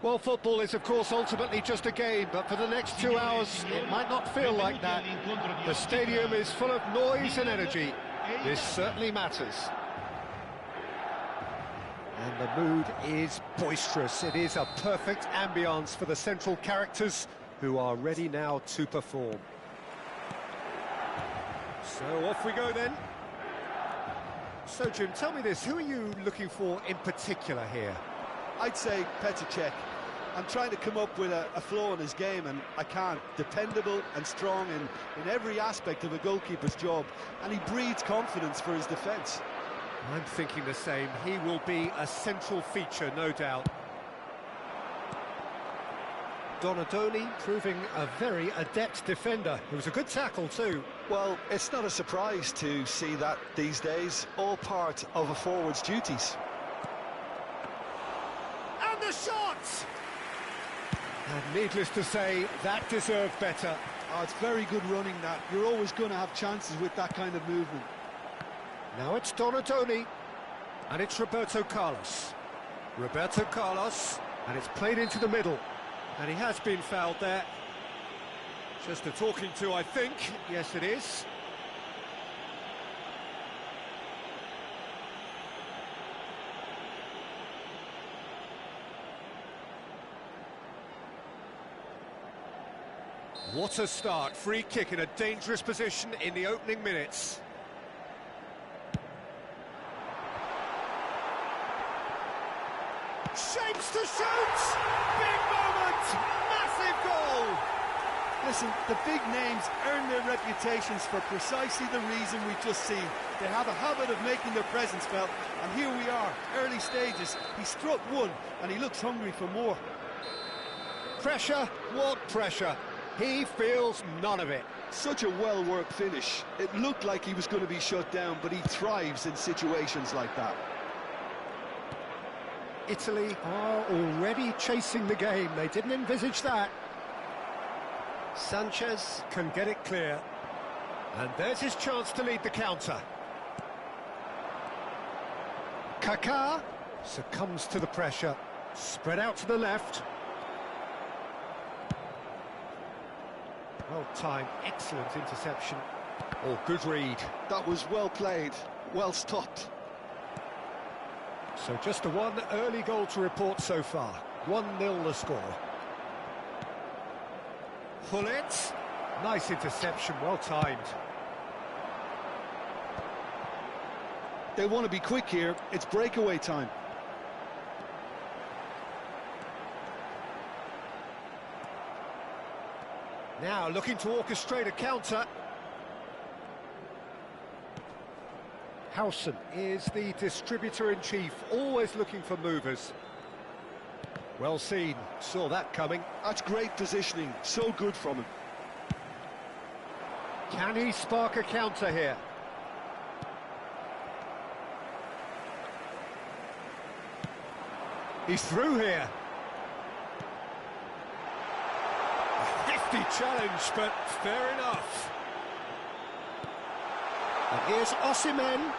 Well, football is, of course, ultimately just a game, but for the next 2 hours, it might not feel like that. The stadium is full of noise and energy. This certainly matters. And the mood is boisterous. It is a perfect ambience for the central characters who are ready now to perform. So off we go then. So, Jim, tell me this, who are you looking for in particular here? I'd say Petr Cech. I'm trying to come up with a flaw in his game, and I can't. Dependable and strong in every aspect of a goalkeeper's job, and he breeds confidence for his defence. I'm thinking the same. He will be a central feature, no doubt. Donadoni proving a very adept defender. It was a good tackle too. Well, it's not a surprise to see that these days, all part of a forward's duties. And the shot! And needless to say, that deserved better. Oh, it's very good running, that. You're always going to have chances with that kind of movement. Now it's Donadoni, and it's Roberto Carlos. Roberto Carlos, and it's played into the middle. And he has been fouled there. Just a talking to, I think. Yes, it is. What a start. Free kick in a dangerous position in the opening minutes. Shapes to shoot! Big moment! Massive goal! Listen, the big names earn their reputations for precisely the reason we've just seen. They have a habit of making their presence felt, and here we are, early stages. He struck one, and he looks hungry for more. Pressure? What pressure? He feels none of it. Such a well-worked finish. It looked like he was going to be shut down, but he thrives in situations like that. Italy are already chasing the game. They didn't envisage that. Sanchez can get it clear. And there's his chance to lead the counter. Kaká succumbs to the pressure. Spread out to the left. Well timed, excellent interception. Oh, good read. That was well played, well stopped. So just the one early goal to report so far. 1-0 the score. Hullet. Nice interception, well timed. They want to be quick here. It's breakaway time. Now looking to orchestrate a counter. Howson is the distributor-in-chief, always looking for movers. Well seen, saw that coming. That's great positioning, so good from him. Can he spark a counter here? He's through here. A hefty challenge, but fair enough. And here's Osimhen.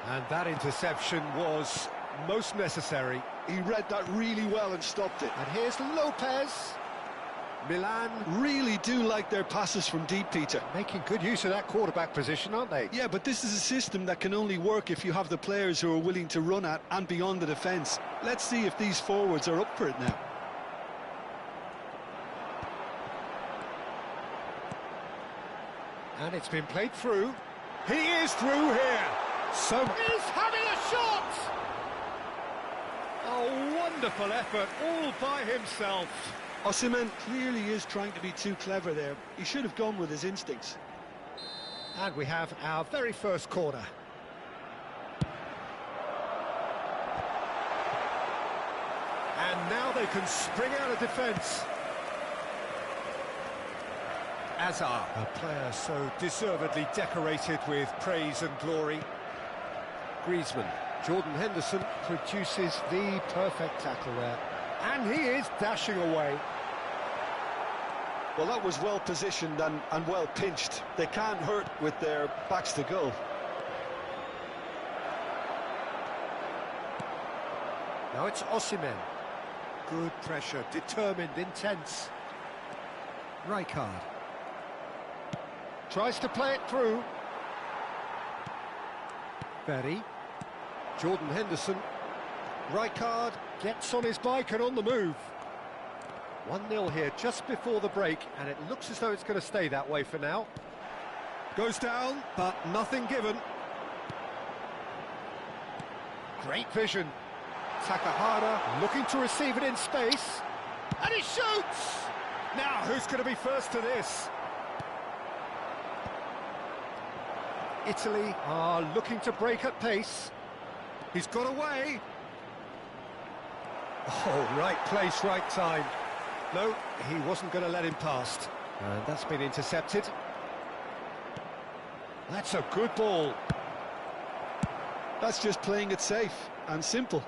And that interception was most necessary. He read that really well and stopped it. And here's Lopez. Milan really do like their passes from deep, Peter. Making good use of that quarterback position, aren't they? Yeah, but this is a system that can only work if you have the players who are willing to run at and beyond the defence. Let's see if these forwards are up for it now. And it's been played through. He is through here. So he's having a shot. A wonderful effort all by himself. Osimhen clearly is trying to be too clever there. He should have gone with his instincts. And we have our very first corner. And now they can spring out of defence. Azar, a player so deservedly decorated with praise and glory. Griezmann, Jordan Henderson produces the perfect tackle there. And he is dashing away. Well, that was well positioned and well pinched. They can't hurt with their backs to goal. Now it's Osimhen. Good pressure, determined, intense. Rijkaard. Tries to play it through. Berry. Jordan Henderson. Rijkaard gets on his bike and on the move. 1-0 here just before the break, and it looks as though it's going to stay that way for now. Goes down, but nothing given. Great vision. Takahara looking to receive it in space. And he shoots! Now, who's going to be first to this? Italy are looking to break at pace. He's got away. Oh, right place, right time. No, he wasn't going to let him past. And that's been intercepted. That's a good ball. That's just playing it safe and simple.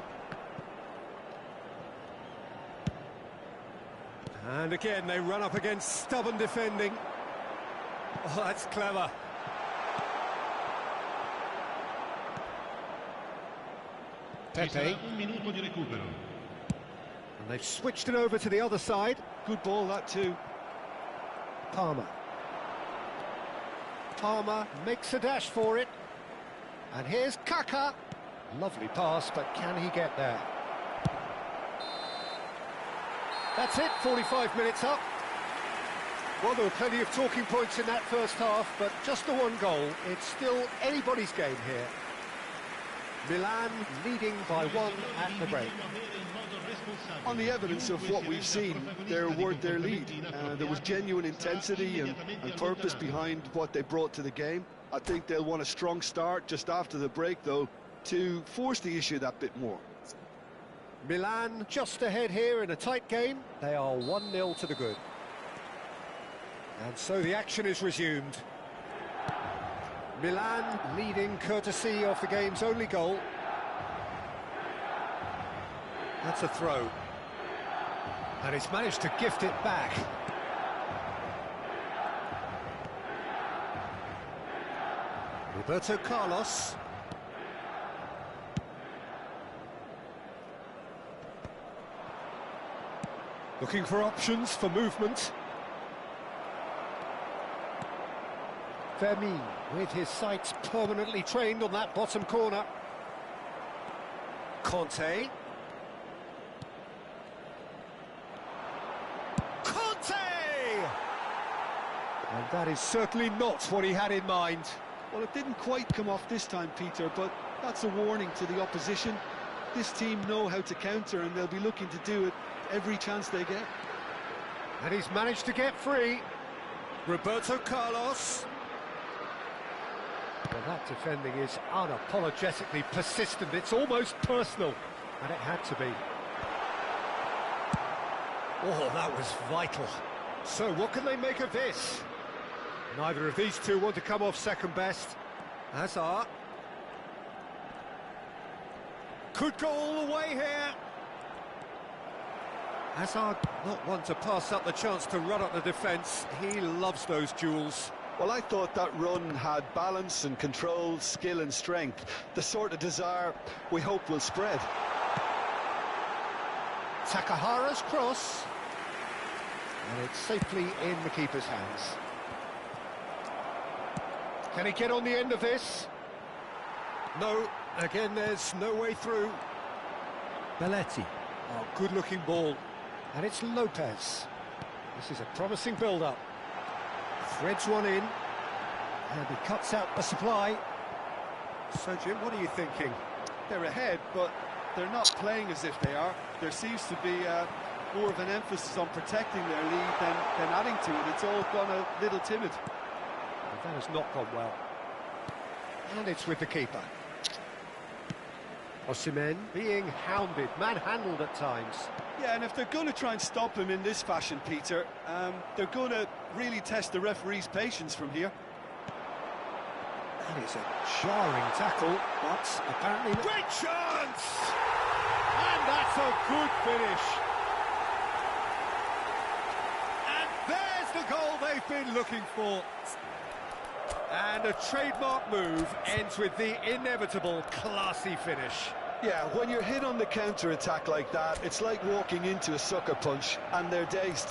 And again, they run up against stubborn defending. Oh, that's clever. Pepe. And they've switched it over to the other side. Good ball, that too. Palmer. Palmer makes a dash for it. And here's Kaka. Lovely pass, but can he get there? That's it, 45 minutes up. Well, there were plenty of talking points in that first half, but just the one goal. It's still anybody's game here. Milan leading by 1 at the break. On the evidence of what we've seen, they're worth their lead. There was genuine intensity and purpose behind what they brought to the game. I think they'll want a strong start just after the break, though, to force the issue that bit more. Milan just ahead here in a tight game. They are 1-0 to the good. And so the action is resumed. Milan leading courtesy of the game's only goal. That's a throw. And he's managed to gift it back. Roberto Carlos. Looking for options for movement. Fermin with his sights permanently trained on that bottom corner. Conte. Conte! And that is certainly not what he had in mind. Well, it didn't quite come off this time, Peter, but that's a warning to the opposition. This team know how to counter, and they'll be looking to do it every chance they get. And he's managed to get free. Roberto Carlos. Well, that defending is unapologetically persistent. It's almost personal, and it had to be. Oh, that was vital. So what can they make of this? Neither of these two want to come off second best. Hazard. Could go all the way here. Hazard not one to pass up the chance to run up the defence. He loves those duels. Well, I thought that run had balance and control, skill and strength. The sort of desire we hope will spread. Takahara's cross. And it's safely in the keeper's hands. Can he get on the end of this? No, again there's no way through. Belletti. Oh, good-looking ball. And it's Lopez. This is a promising build-up. Threads one in. And he cuts out the supply. So, Jim, what are you thinking? They're ahead, but they're not playing as if they are. There seems to be more of an emphasis on protecting their lead than adding to it. It's all gone a little timid. But that has not gone well. And it's with the keeper. Osimhen being hounded, manhandled at times. Yeah, and if they're going to try and stop him in this fashion, Peter, they're going to really test the referee's patience from here. That is a jarring tackle, but apparently... Great chance! And that's a good finish. And there's the goal they've been looking for. And a trademark move ends with the inevitable classy finish. Yeah, when you're hit on the counter-attack like that, it's like walking into a sucker punch, and they're dazed.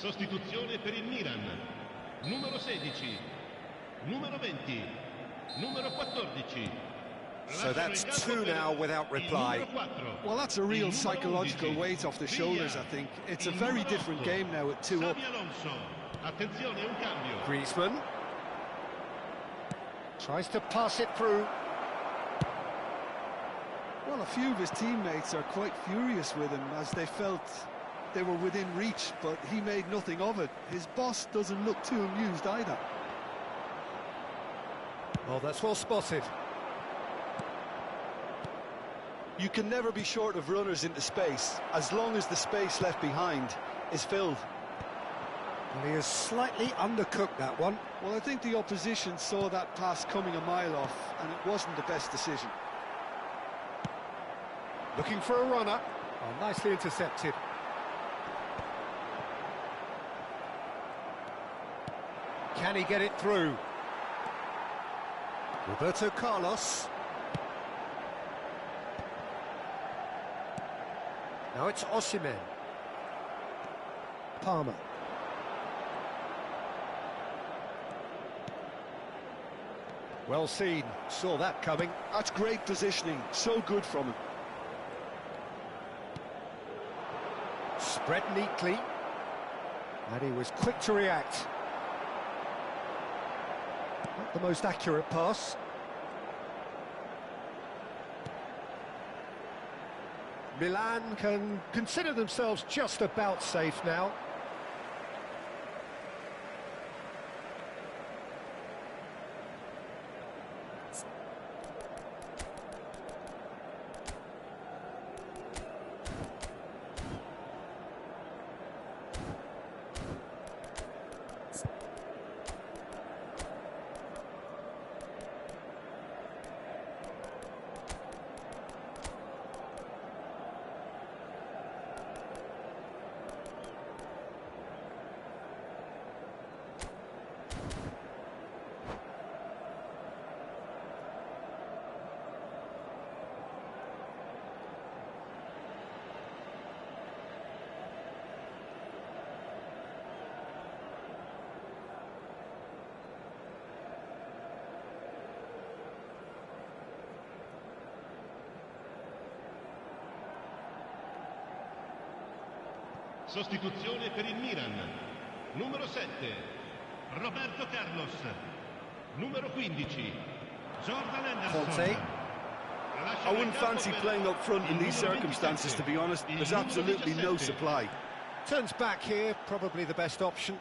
Sostituzione per il Milan. Numero 16, numero 20, numero 14. So that's two now without reply. Well, that's a real psychological weight off the shoulders, I think. It's a very different game now at 2 up. Attenzione, un cambio. Griezmann tries to pass it through. Well, a few of his teammates are quite furious with him as they felt they were within reach, but he made nothing of it. His boss doesn't look too amused either. Oh, that's well spotted. You can never be short of runners into space, as long as the space left behind is filled. Well, he has slightly undercooked that one. Well, I think the opposition saw that pass coming a mile off, and it wasn't the best decision. Looking for a runner. Oh, nicely intercepted. Can he get it through? Roberto Carlos. Now it's Osimhen. Palmer. Well seen, saw that coming. That's great positioning, so good from him. Spread neatly. And he was quick to react. Not the most accurate pass. Milan can consider themselves just about safe now. Sostituzione per il Milan. Numero 7, Roberto Carlos. Numero 15, Jordan Henderson. Conte. I wouldn't fancy playing up front in these circumstances, to be honest. There's absolutely no supply. Turns back here, probably the best option.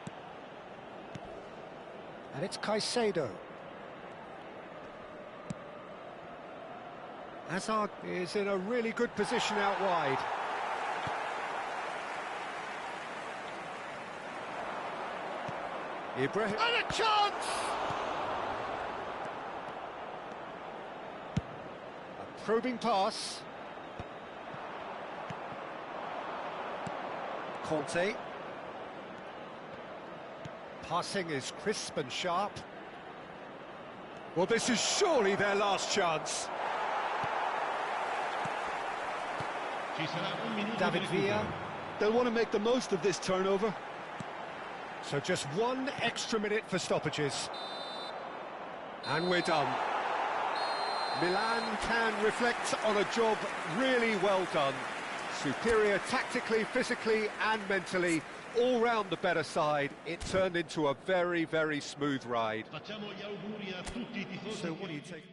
And it's Caicedo. Hazard is in a really good position out wide. Ibrahim, and a chance! A probing pass. Conte. Passing is crisp and sharp. Well, this is surely their last chance. David Villa. They'll want to make the most of this turnover. So just one extra minute for stoppages. And we're done. Milan can reflect on a job really well done. Superior tactically, physically and mentally. All round the better side. It turned into a very, very smooth ride. So what do you take?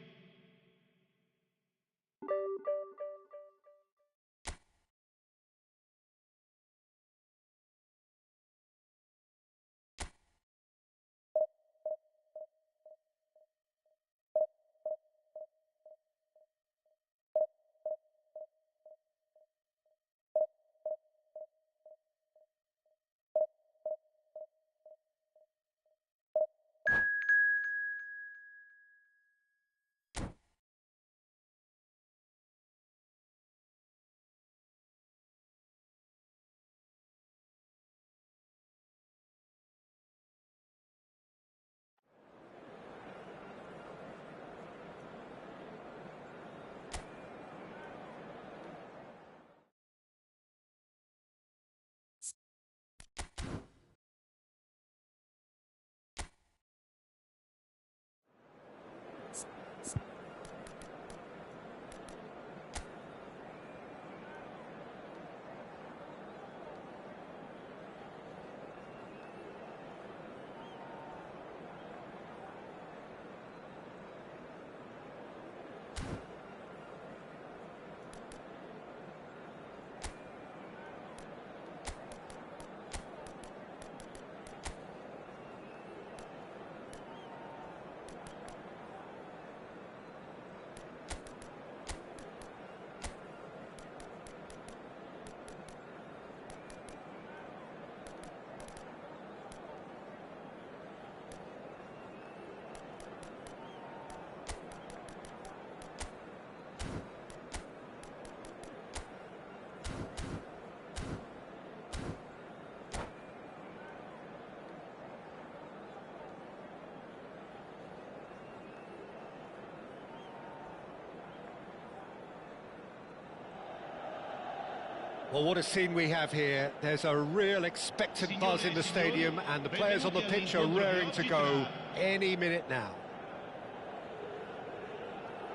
Well, what a scene we have here. There's a real expectant buzz in the stadium, and the players on the pitch are raring to go any minute now.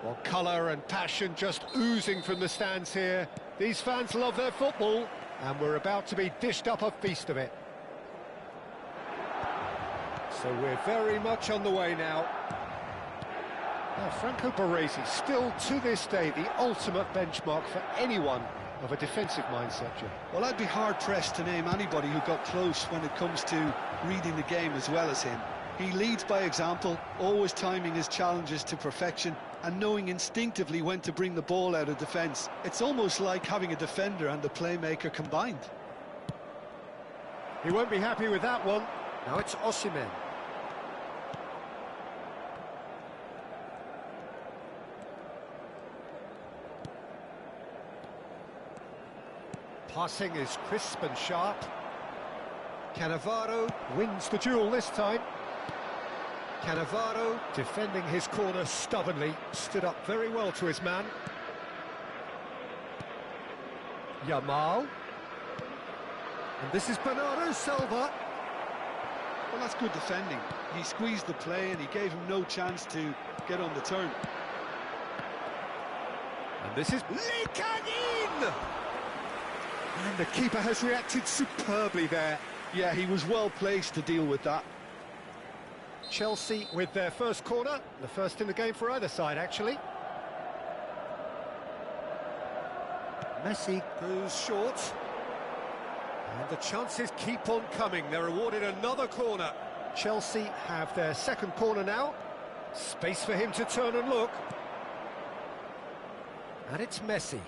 Well, colour and passion just oozing from the stands here. These fans love their football, and we're about to be dished up a feast of it. So we're very much on the way now. Now, Franco Baresi, still to this day, the ultimate benchmark for anyone of a defensive mindset, Jim. Well, I'd be hard-pressed to name anybody who got close when it comes to reading the game as well as him. He leads by example, always timing his challenges to perfection and knowing instinctively when to bring the ball out of defence. It's almost like having a defender and a playmaker combined. He won't be happy with that one. Now it's Osimhen. Passing is crisp and sharp. Cannavaro wins the duel this time. Cannavaro defending his corner stubbornly, stood up very well to his man. Yamal. And this is Bernardo Silva. Well, that's good defending. He squeezed the play and he gave him no chance to get on the turn. And this is Likanin! And the keeper has reacted superbly there. Yeah, he was well placed to deal with that. Chelsea with their first corner, the first in the game for either side, actually. Messi goes short. And the chances keep on coming. They're awarded another corner. Chelsea have their second corner now. Space for him to turn and look. And it's Messi.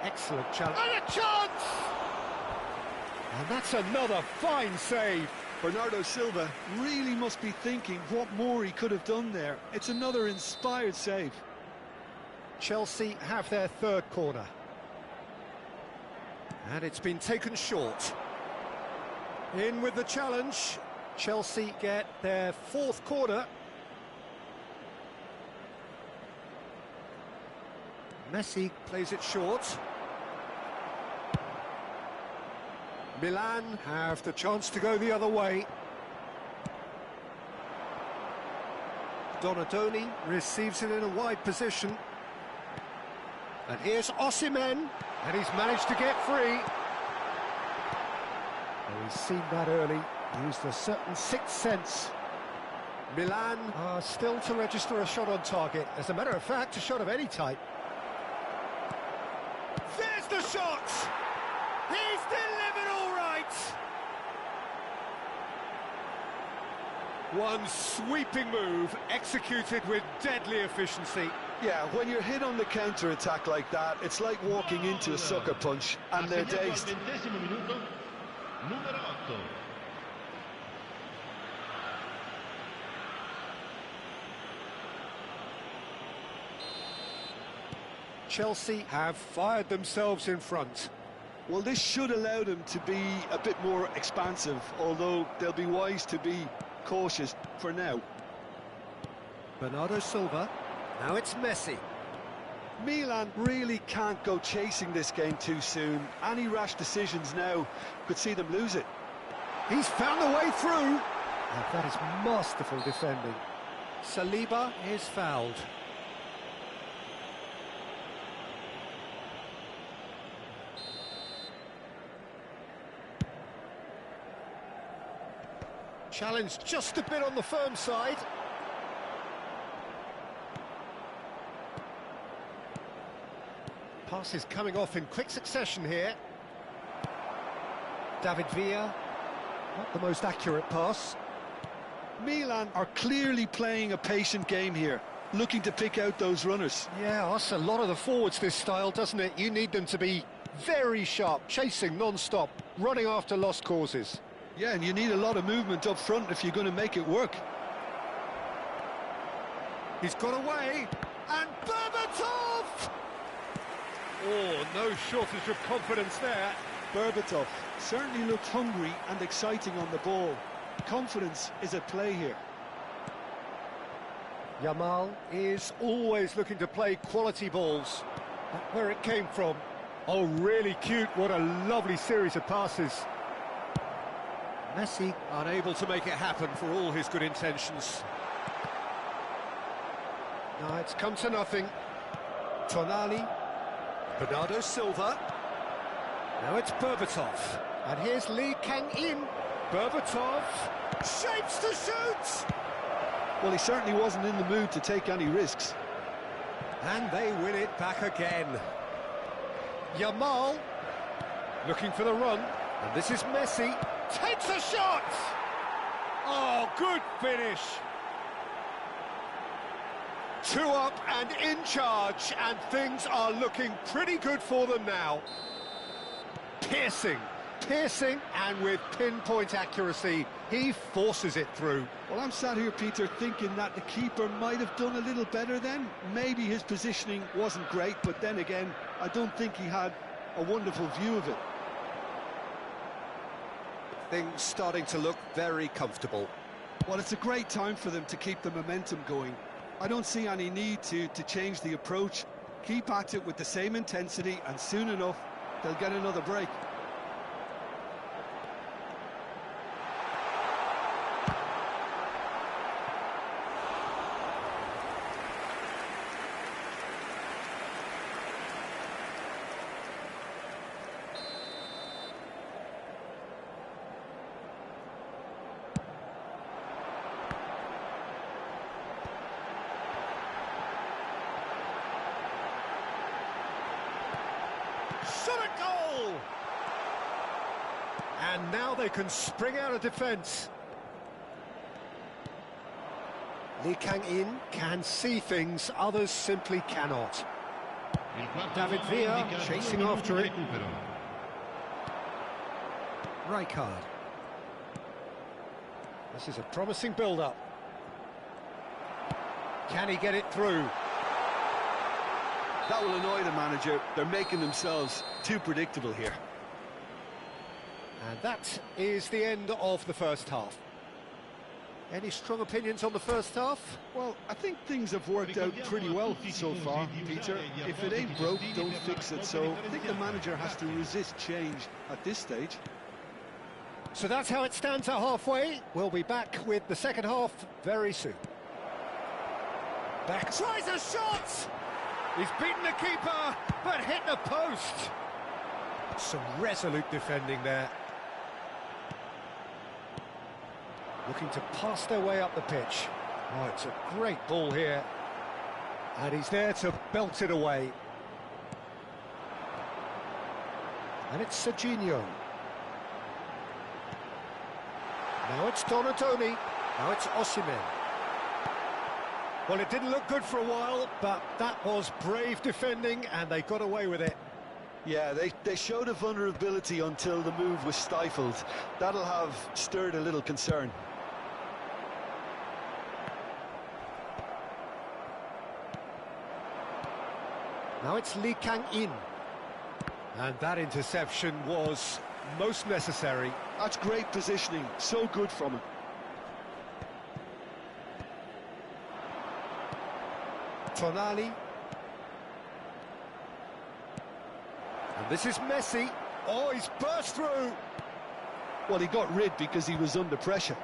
Excellent challenge. And a chance! And that's another fine save. Bernardo Silva really must be thinking what more he could have done there. It's another inspired save. Chelsea have their third corner. And it's been taken short. In with the challenge. Chelsea get their fourth corner. Messi plays it short. Milan have the chance to go the other way. Donadoni receives it in a wide position. And here's Osimhen, and he's managed to get free. Oh, he's seen that early, used a certain sixth sense. Milan are still to register a shot on target. As a matter of fact, a shot of any type. There's the shot! He's delivered all right! One sweeping move, executed with deadly efficiency. Yeah, when you're hit on the counter-attack like that, it's like walking into a sucker punch, and they're dazed. Numero 8. Chelsea have fired themselves in front. Well, this should allow them to be a bit more expansive, although they'll be wise to be cautious for now. Bernardo Silva. Now it's Messi. Milan really can't go chasing this game too soon. Any rash decisions now could see them lose it. He's found a way through. And that is masterful defending. Saliba is fouled. Challenge just a bit on the firm side. Passes coming off in quick succession here. David Villa, not the most accurate pass. Milan are clearly playing a patient game here, looking to pick out those runners. Yeah, that's a lot of the forwards, this style, doesn't it? You need them to be very sharp, chasing non-stop, running after lost causes. Yeah, and you need a lot of movement up front if you're going to make it work. He's got away, and Berbatov! Oh, no shortage of confidence there. Berbatov certainly looked hungry and exciting on the ball. Confidence is at play here. Yamal is always looking to play quality balls. That's where it came from. Oh, really cute. What a lovely series of passes. Messi unable to make it happen for all his good intentions. Now it's come to nothing. Tonali. Bernardo Silva. Now it's Berbatov. And here's Lee Kang-in. Berbatov shapes to shoot! Well, he certainly wasn't in the mood to take any risks. And they win it back again. Yamal looking for the run. And this is Messi. Takes a shot! Oh, good finish. 2 up and in charge, and things are looking pretty good for them now. Piercing, and with pinpoint accuracy, he forces it through. Well, I'm sat here, Peter, thinking that the keeper might have done a little better then. Maybe his positioning wasn't great, but then again, I don't think he had a wonderful view of it. Things starting to look very comfortable. Well, it's a great time for them to keep the momentum going. I don't see any need to change the approach. Keep at it with the same intensity, and soon enough, they'll get another break. Shot a goal! And now they can spring out of defence. Lee Kang-in can see things others simply cannot. David Villa chasing after it. Rijkaard. This is a promising build-up. Can he get it through? That will annoy the manager. They're making themselves too predictable here. And that is the end of the first half. Any strong opinions on the first half? Well, I think things have worked out pretty well so far, Peter. If it ain't broke, don't fix it. So I think the manager has to resist change at this stage. So that's how it stands at halfway. We'll be back with the second half very soon. Back tries a shot! He's beaten the keeper, but hit the post. Some resolute defending there. Looking to pass their way up the pitch. Oh, it's a great ball here. And he's there to belt it away. And it's Serginho. Now it's Donatoni. Now it's Osimhen. Well, it didn't look good for a while, but that was brave defending, and they got away with it. Yeah, they showed a vulnerability until the move was stifled. That'll have stirred a little concern. Now it's Lee Kang-in. And that interception was most necessary. That's great positioning, so good from him. Tonali. And this is Messi. Oh, he's burst through. Well, he got rid because he was under pressure.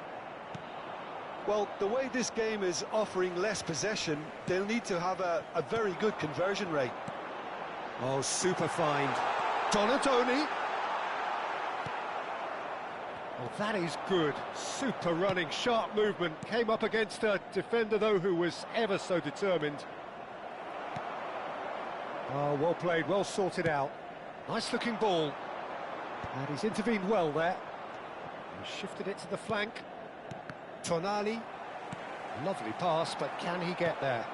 Well, the way this game is offering less possession, they'll need to have a very good conversion rate. Oh, super find. Donatoni. Oh, that is good. Super running, sharp movement. Came up against a defender, though, who was ever so determined. Oh, well played, well sorted out. Nice-looking ball. And he's intervened well there. He shifted it to the flank. Tonali. Lovely pass, but can he get there?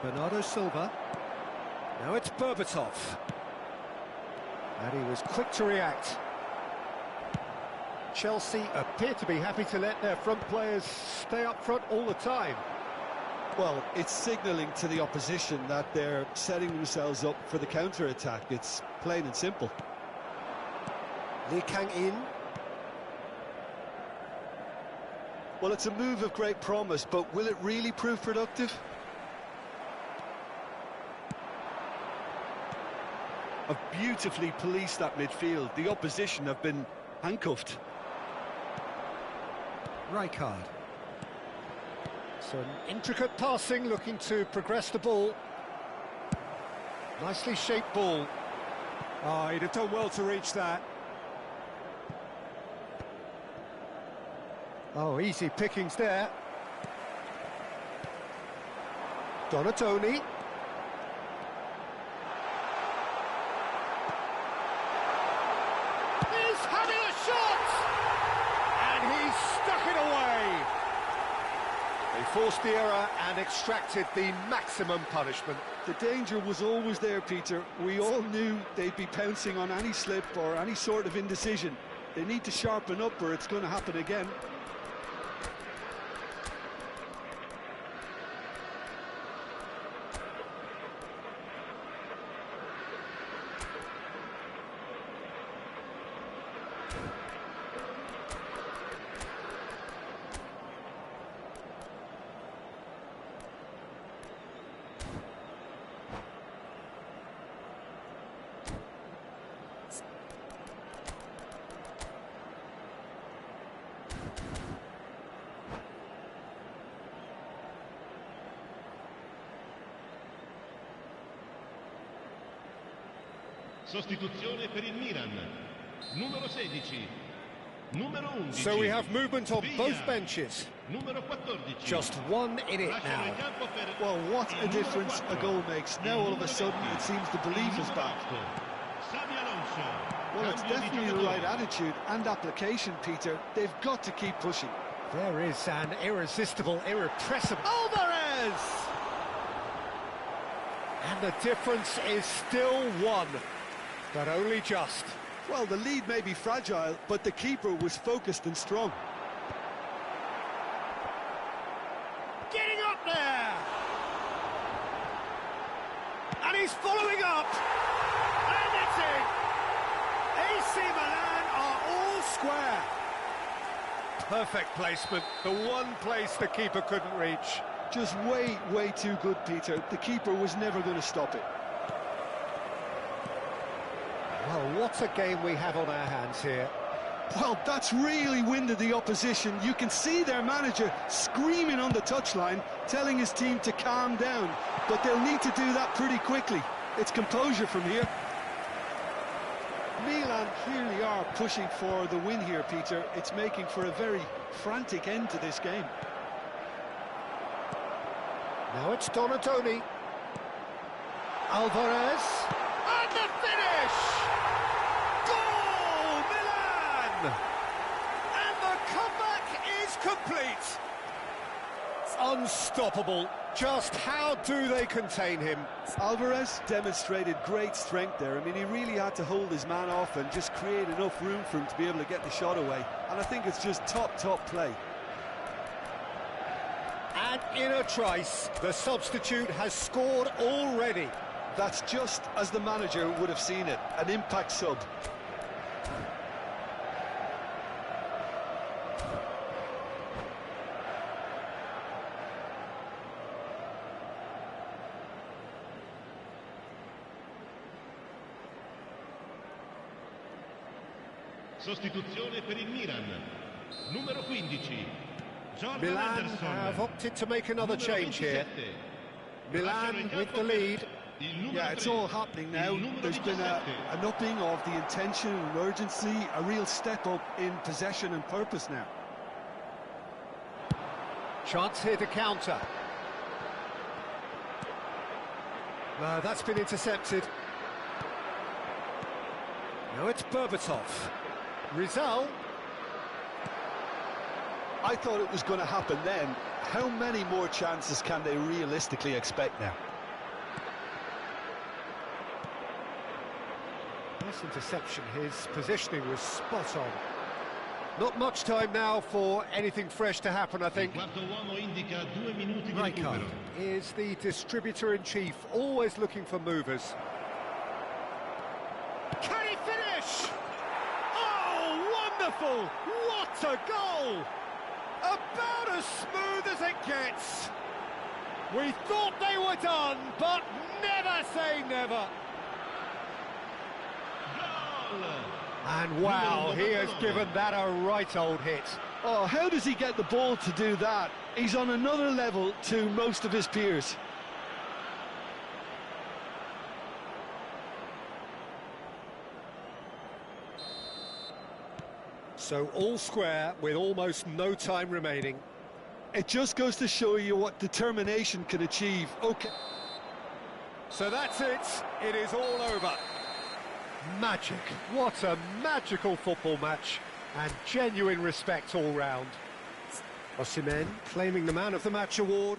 Bernardo Silva. Now it's Berbatov. And he was quick to react. Chelsea appear to be happy to let their front players stay up front all the time. Well, it's signalling to the opposition that they're setting themselves up for the counter-attack. It's plain and simple. Lee Kang-in. Well, it's a move of great promise, but will it really prove productive? Have beautifully policed that midfield. The opposition have been handcuffed. Rijkaard. Some intricate passing, looking to progress the ball. Nicely shaped ball. Oh, he'd have done well to reach that. Oh, easy pickings there. Donatoni. He's having a shot! And he's stuck it away. They forced the error and extracted the maximum punishment. The danger was always there, Peter. We all knew they'd be pouncing on any slip or any sort of indecision. They need to sharpen up or it's going to happen again. Sostituzione per il Milan. Numero 16. Numero 11. So we have movement on Via. both benches. Numero 14. Just one in it Lasciano il now. campo per Well, what il a numero difference a 4. goal makes. Now all of a sudden it seems the belief is back. Xabi Alonso. Well, it's Cambio di definitely the giocatore. right attitude and application, Peter. They've got to keep pushing. There is an irresistible, irrepressible Alvarez! And the difference is still one, but only just. Well, the lead may be fragile, but the keeper was focused and strong. Getting up there! And he's following up! And it's in! AC Milan are all square. Perfect placement, the one place the keeper couldn't reach. Just way too good, Peter. The keeper was never going to stop it. Well, what a game we have on our hands here. Well, that's really winded the opposition. You can see their manager screaming on the touchline, telling his team to calm down. But they'll need to do that pretty quickly. It's composure from here. Milan clearly are pushing for the win here, Peter. It's making for a very frantic end to this game. Now it's Donatoni. Alvarez. And the finish! Goal, Milan! And the comeback is complete. Unstoppable. Just how do they contain him? Alvarez demonstrated great strength there. I mean, he really had to hold his man off and just create enough room for him to be able to get the shot away. And I think it's just top play. And in a trice, the substitute has scored already. That's just as the manager would have seen it, an impact sub. Sostituzione per il Milan. Numero 15. Jordan Milan Henderson. have opted to make another Numero change here. 27. Milan Lasciano il with campo the per lead. il numero Yeah, it's 3. all happening now. Il numero There's been 17. an upping of the intention and urgency, a real step up in possession and purpose now. Chance here to counter. That's been intercepted. Now it's Berbatov. Rizal. I thought it was going to happen then. How many more chances can they realistically expect now? Nice interception. His positioning was spot on. Not much time now for anything fresh to happen, I think. Il quarto uomo indica 2 minuti di Rijkaard recupero. is the distributor-in-chief, always looking for movers. Can he finish? Oh, wonderful! What a goal! About as smooth as it gets. We thought they were done, but never say never. Goal! And wow, he has given that a right old hit. Oh, how does he get the ball to do that? He's on another level to most of his peers. So all square with almost no time remaining. It just goes to show you what determination can achieve. Okay. So that's it. It is all over. Magic. What a magical football match. And genuine respect all round. Osimhen claiming the Man of the Match award.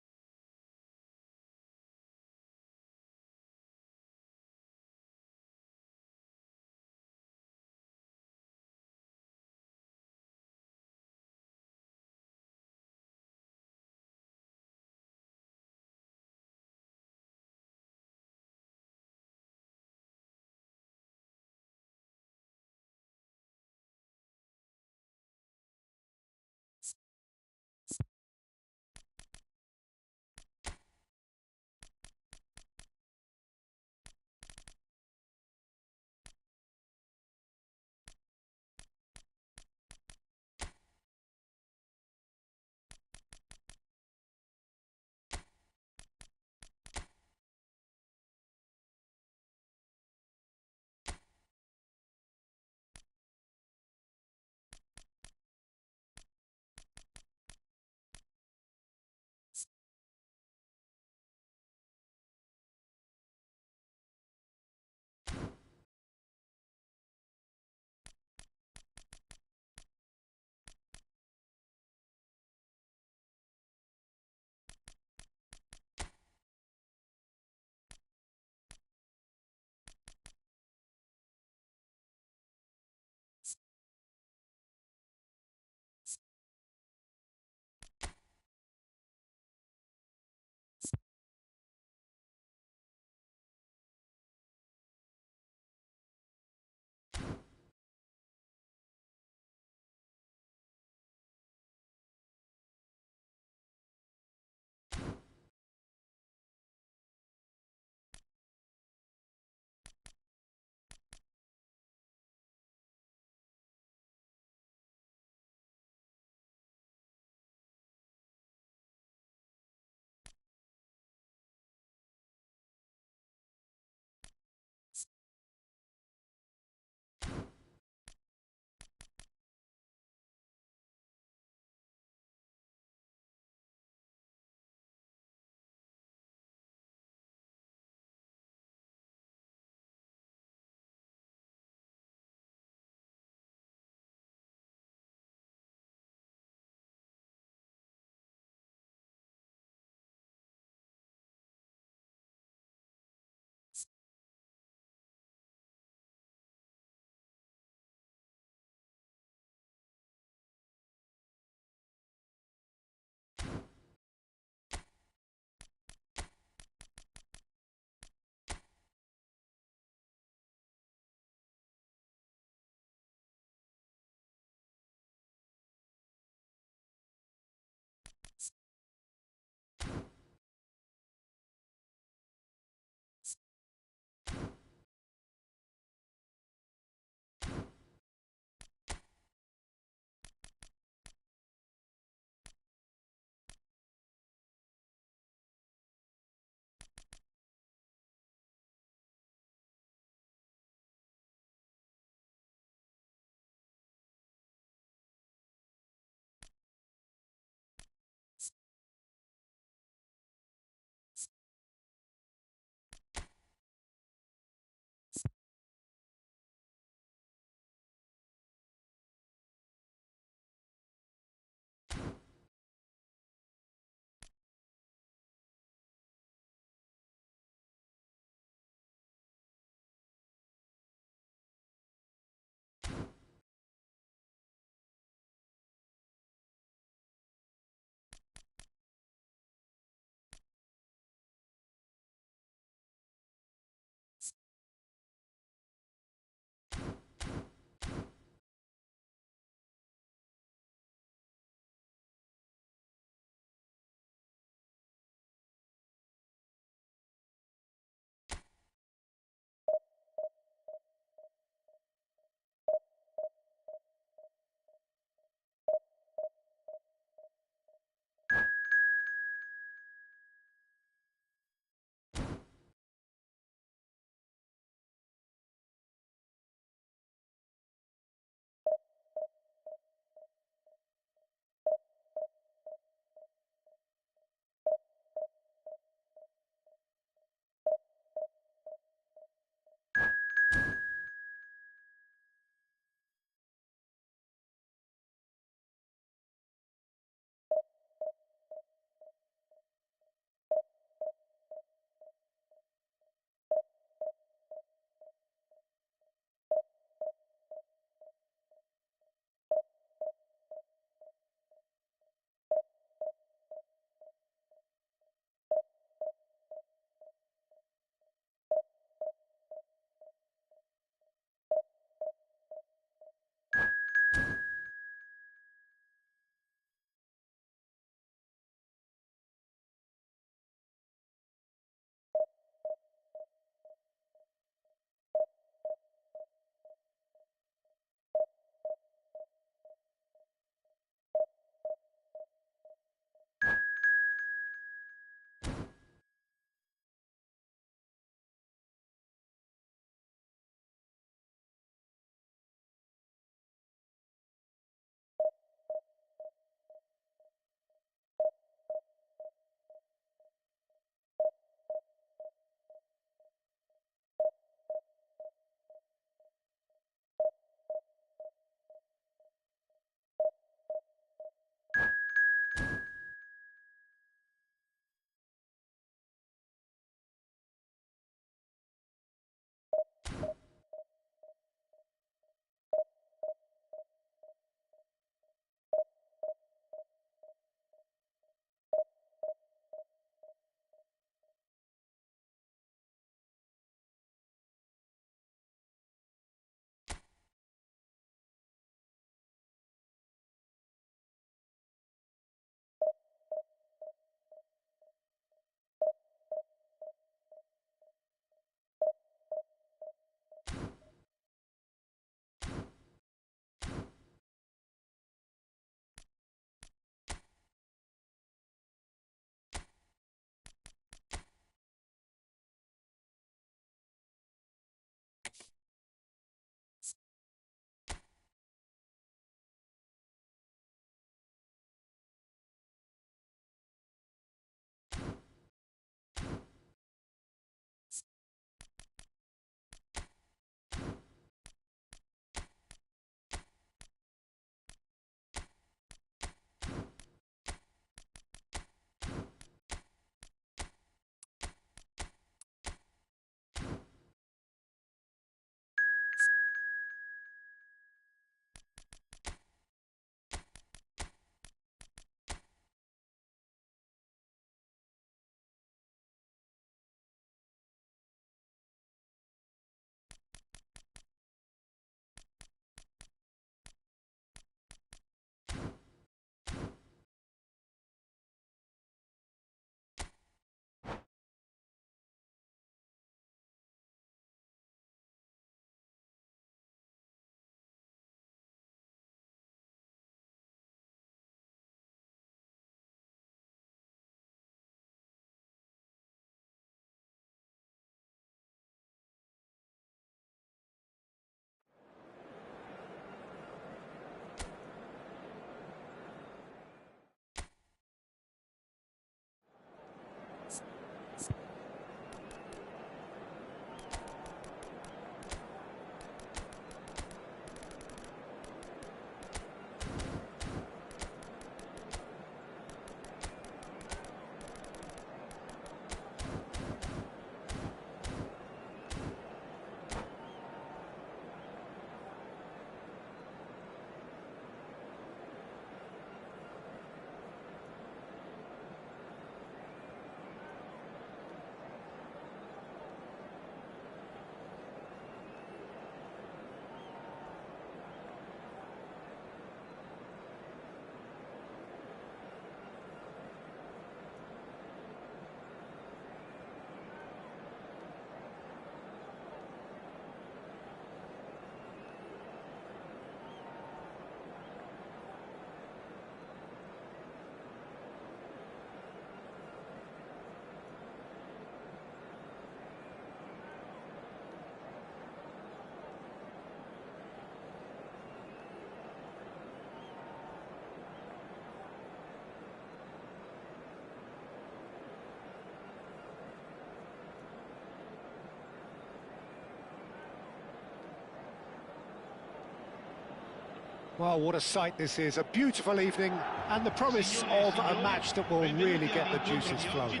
Well, what a sight this is, a beautiful evening, and the promise of a match that will really get the juices flowing.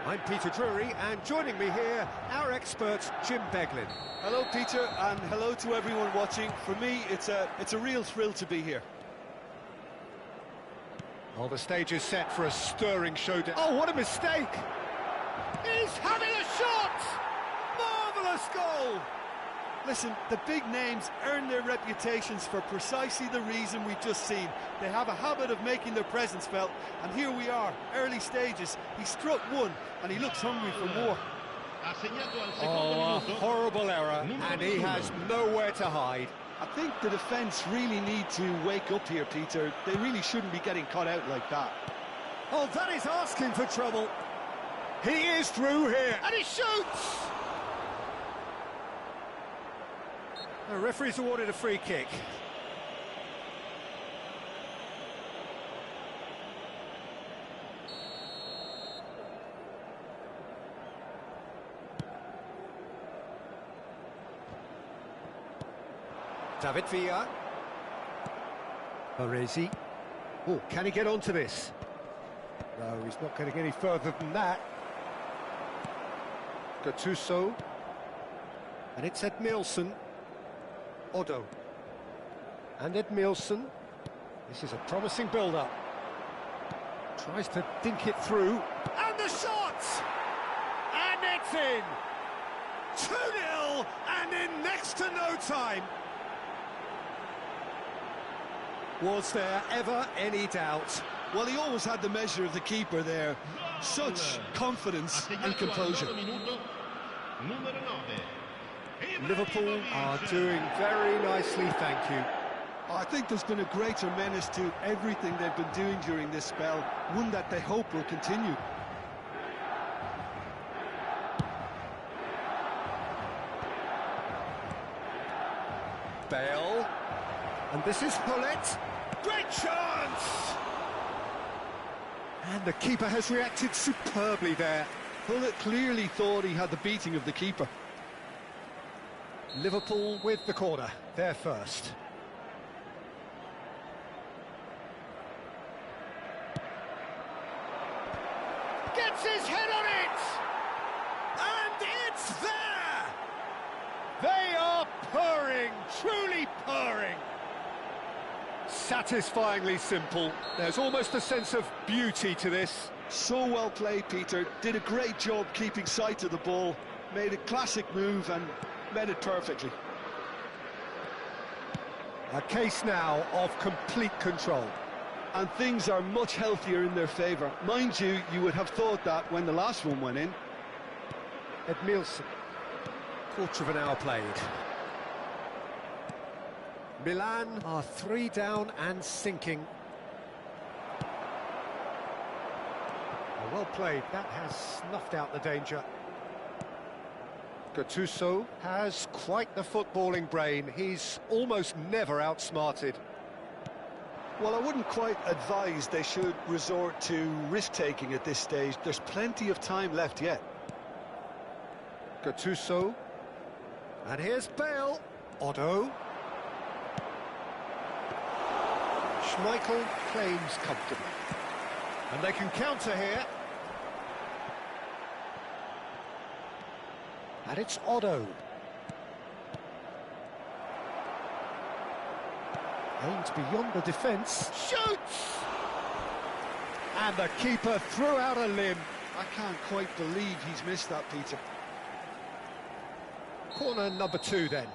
I'm Peter Drury, and joining me here, our expert, Jim Beglin. Hello, Peter, and hello to everyone watching. For me, it's a real thrill to be here. Well, the stage is set for a stirring showdown. Oh, what a mistake! He's having a shot! Marvellous goal! Listen, the big names earn their reputations for precisely the reason we've just seen. They have a habit of making their presence felt, and here we are, early stages. He struck one, and he looks hungry for more. Oh, a horrible error, and he has nowhere to hide. I think the defence really need to wake up here, Peter. They really shouldn't be getting caught out like that. Oh, that is asking for trouble. He is through here, and he shoots! The referee's awarded a free kick. David Villa. Baresi. Oh, can he get onto this? No, he's not getting any further than that. Gattuso. And it's Edmilson. Otto. And Edmilson. This is a promising build-up. Tries to dink it through. And the shot! And it's in! 2-0, and in next to no time. Was there ever any doubt? Well, he always had the measure of the keeper there. Such confidence and composure. Liverpool are doing very nicely, thank you. I think there's been a greater menace to everything they've been doing during this spell, one that they hope will continue. Bale. And this is Hullet. Great chance! And the keeper has reacted superbly there. Hullet clearly thought he had the beating of the keeper. Liverpool with the corner, they're first. Gets his head on it! And it's there! They are purring, truly purring. Satisfyingly simple. There's almost a sense of beauty to this. So well played, Peter. Did a great job keeping sight of the ball. Made a classic move and met it perfectly. A case now of complete control. And things are much healthier in their favour. Mind you, you would have thought that when the last one went in. Edmilson. Quarter of an hour played. Milan are 3 down and sinking. Well played, that has snuffed out the danger. Gattuso has quite the footballing brain. He's almost never outsmarted. Well, I wouldn't quite advise they should resort to risk-taking at this stage. There's plenty of time left yet. Gattuso. And here's Bale. Otto. Schmeichel claims comfortably. And they can counter here. And it's Otto. Aims beyond the defence. Shoots! And the keeper threw out a limb. I can't quite believe he's missed that, Peter. Corner number 2 then.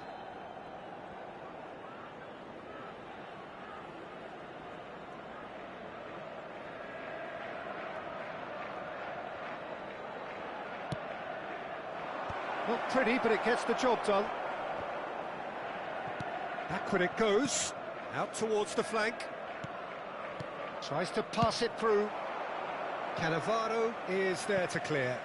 Not pretty, but it gets the job done. Backward it goes. Out towards the flank. Tries to pass it through. Cannavaro is there to clear.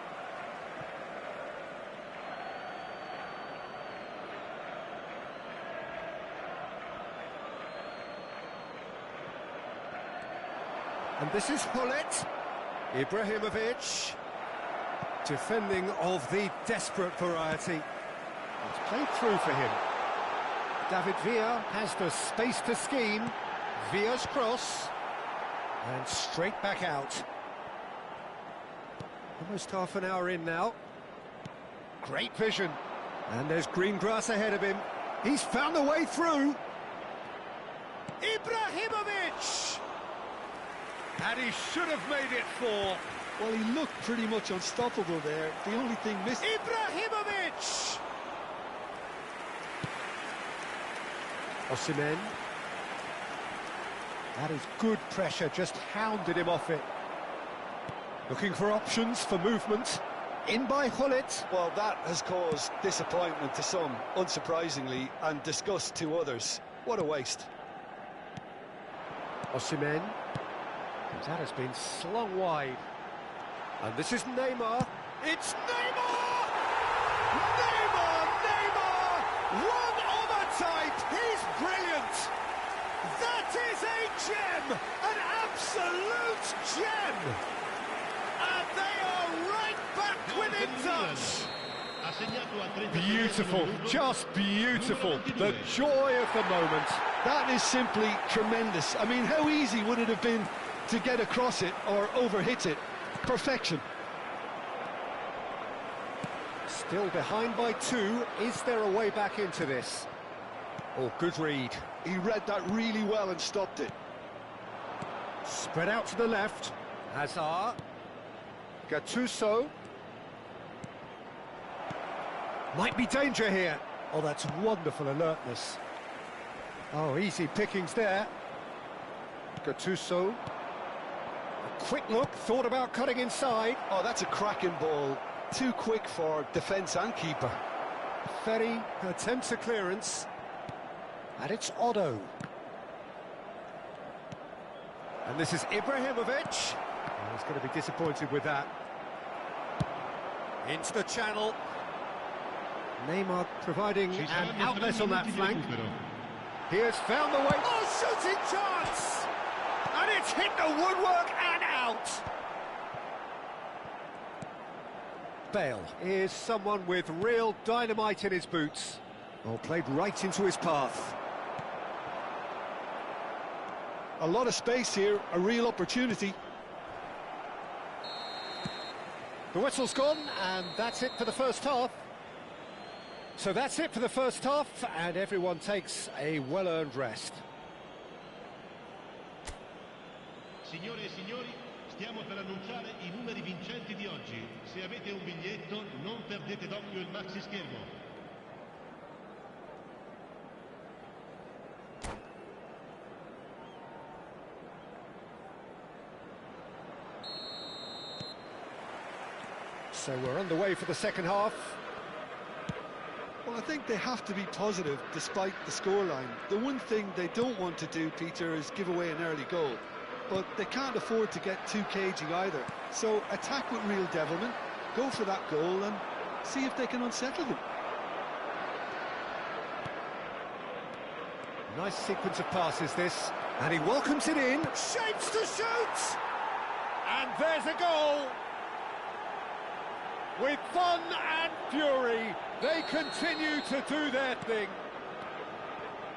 And this is Hullet. Ibrahimovic. Defending of the desperate variety. It's played through for him. David Villa has the space to scheme. Villa's cross. And straight back out. Almost half an hour in now. Great vision. And there's green grass ahead of him. He's found a way through. Ibrahimovic! And he should have made it 4. Well, he looked pretty much unstoppable there. The only thing missing... Ibrahimovic! Osimhen. That is good pressure, just hounded him off it. Looking for options for movement. In by Hullet. Well, that has caused disappointment to some, unsurprisingly, and disgust to others. What a waste. Osimhen. That has been slung wide. And this is Neymar. It's Neymar! Neymar! Neymar! One of a type! He's brilliant! That is a gem! An absolute gem! And they are right back within touch! Beautiful, just beautiful. The joy of the moment. That is simply tremendous. I mean, how easy would it have been to get across it or overhit it? Perfection. Still behind by 2. Is there a way back into this? Oh, good read. He read that really well and stopped it. Spread out to the left. Hazard. Gattuso. Might be danger here. Oh, that's wonderful alertness. Oh, easy pickings there. Gattuso. A quick look, thought about cutting inside. Oh, that's a cracking ball. Too quick for defence and keeper. Ferry attempts a clearance. And it's Otto. And this is Ibrahimovic. Oh, he's going to be disappointed with that. Into the channel. Neymar providing an outlet on that flank. He has found the way. Oh, shooting chance! And it's hit the woodwork and out. Bale is someone with real dynamite in his boots. Oh, played right into his path. A lot of space here, a real opportunity. The whistle's gone, and that's it for the first half. So that's it for the first half, and everyone takes a well-earned rest. Signore e signori, stiamo per annunciare i numeri vincenti di oggi. Se avete un biglietto, non perdete d'occhio il maxi schermo. So we're underway for the second half. Well, I think they have to be positive despite the scoreline. The one thing they don't want to do, Peter, is give away an early goal. But they can't afford to get too cagey either. So attack with real devilment, go for that goal and see if they can unsettle them. Nice sequence of passes this, and he welcomes it in, shapes to shoot! And there's a goal! With fun and fury, they continue to do their thing.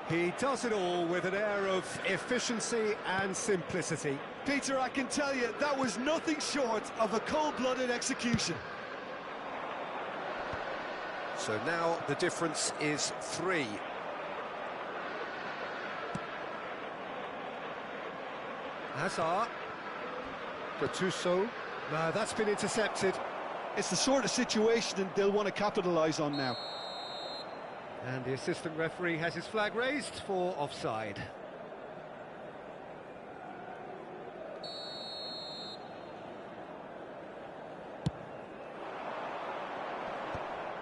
He does it all with an air of efficiency and simplicity. Peter, I can tell you, that was nothing short of a cold-blooded execution. So now the difference is 3. Hazard. Gattuso. No, that's been intercepted. It's the sort of situation they'll want to capitalise on now. And the assistant referee has his flag raised for offside.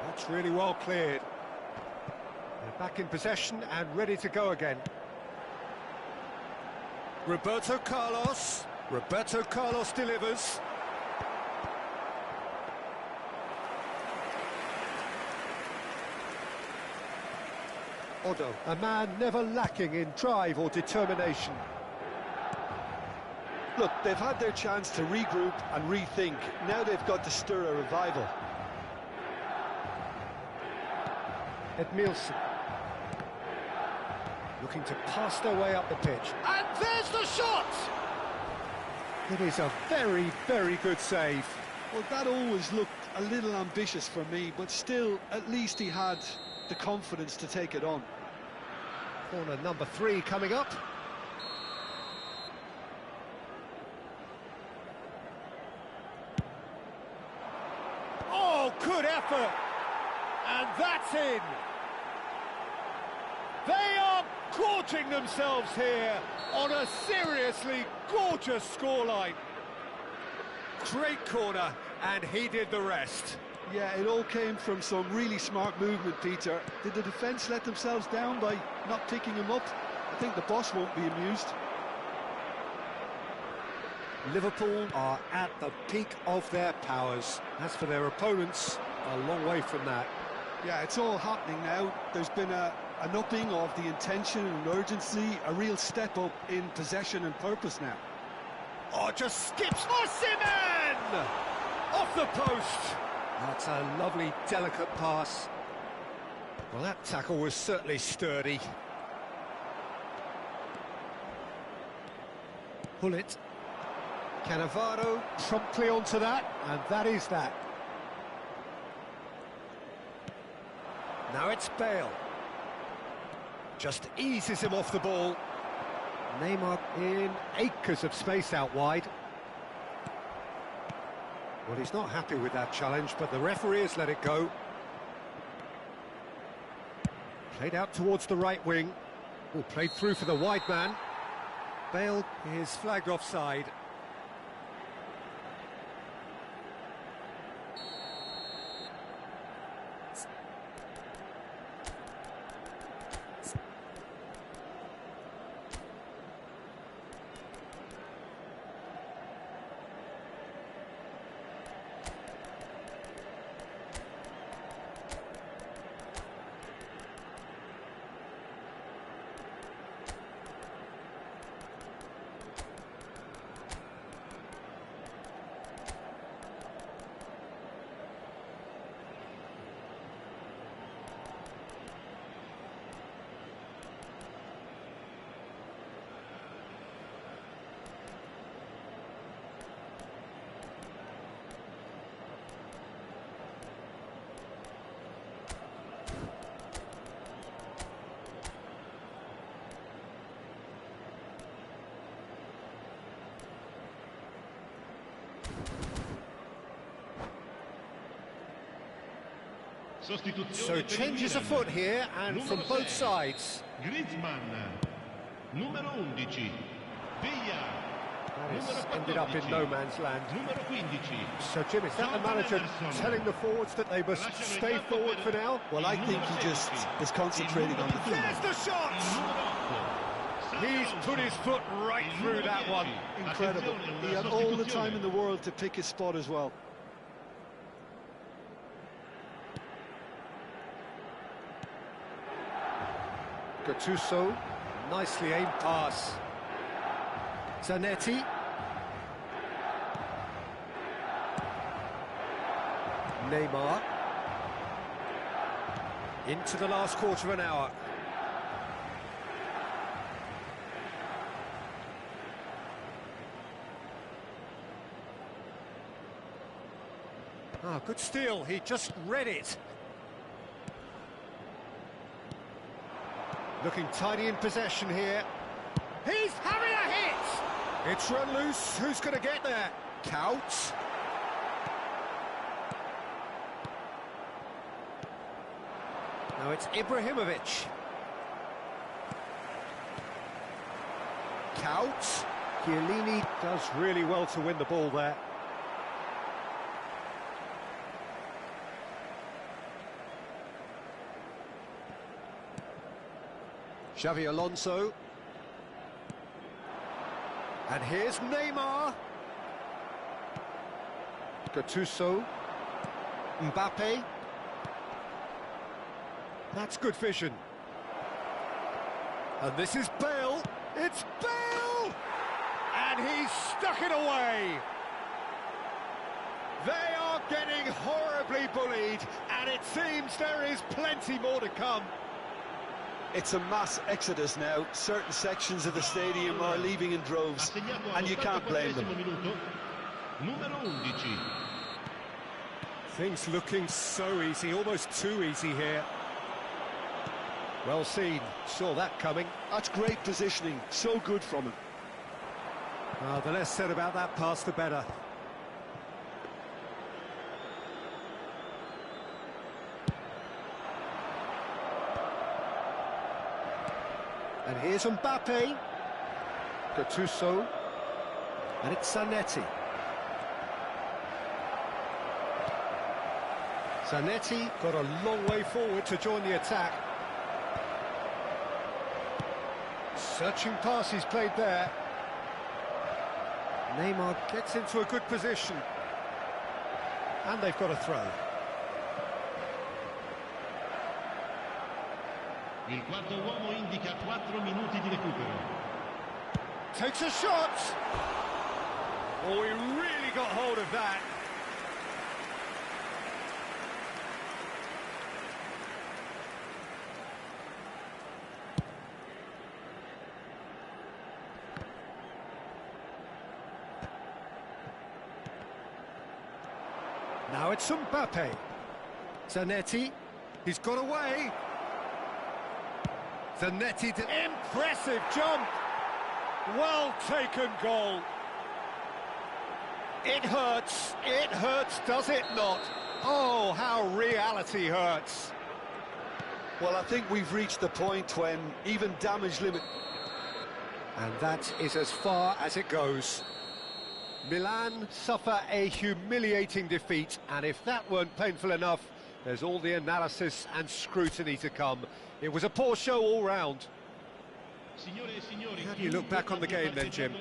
That's really well cleared. They're back in possession and ready to go again. Roberto Carlos. Roberto Carlos delivers. Otto, a man never lacking in drive or determination. Look, they've had their chance to regroup and rethink. Now they've got to stir a revival. Edmilson. Looking to pass their way up the pitch. And there's the shot! It is a very, very good save. Well, that always looked a little ambitious for me, but still, at least he had the confidence to take it on. Corner number 3 coming up. Oh, good effort! And that's in! They are gorging themselves here on a seriously gorgeous scoreline. Great corner, and he did the rest. Yeah, it all came from some really smart movement, Peter. Did the defence let themselves down by not picking him up? I think the boss won't be amused. Liverpool are at the peak of their powers. As for their opponents, a long way from that. Yeah, it's all happening now. There's been an upping of the intention and urgency, a real step up in possession and purpose now. Oh, just skips Osimhen! Off the post! That's a lovely, delicate pass. Well, that tackle was certainly sturdy. Pull it. Cannavaro promptly onto that, and that is that. Now it's Bale. Just eases him off the ball. Neymar in acres of space out wide. Well, he's not happy with that challenge, but the referee has let it go. Played out towards the right wing. Oh, played through for the wide man. Bale is flagged offside. So changes afoot here, and from both sides. Griezmann, numero 11, Villa. That has ended up in no man's land. Numero 15. So Jim, is that the manager telling the forwards that they must stay forward for now? Well, I think he just is concentrating on the field. There's the shot! He's put his foot right through that one. Incredible. He had all the time in the world to pick his spot as well. Gattuso, nicely aimed pass. Zanetti. Neymar. Into the last quarter of an hour. Ah, good steal, he just read it. Looking tidy in possession here. He's having a hit! It's run loose, who's going to get there? Counts. Now it's Ibrahimovic. Counts. Chiellini does really well to win the ball there. Xavi Alonso. And here's Neymar. Gattuso. Mbappe. That's good vision. And this is Bale. It's Bale! And he's stuck it away. They are getting horribly bullied, and it seems there is plenty more to come. It's a mass exodus now. Certain sections of the stadium are leaving in droves, and you can't blame them. Numero 11. Things looking so easy, almost too easy here. Well seen, saw that coming. That's great positioning, so good from him. Well, the less said about that pass, the better. And here's Mbappe. Gattuso. And it's Zanetti. Zanetti got a long way forward to join the attack. Searching pass he's played there. Neymar gets into a good position. And they've got a throw. Il quarto uomo indica 4 minuti di recupero. Takes a shot! Oh, he really got hold of that. Now it's Mbappe. Zanetti, he's got away. Zanetti, impressive jump. Well taken goal. It hurts, does it not? Oh, how reality hurts. Well, I think we've reached the point when even damage limit... And that is as far as it goes. Milan suffer a humiliating defeat, and if that weren't painful enough, there's all the analysis and scrutiny to come. It was a poor show all round. How do you look back on the game then, Jim?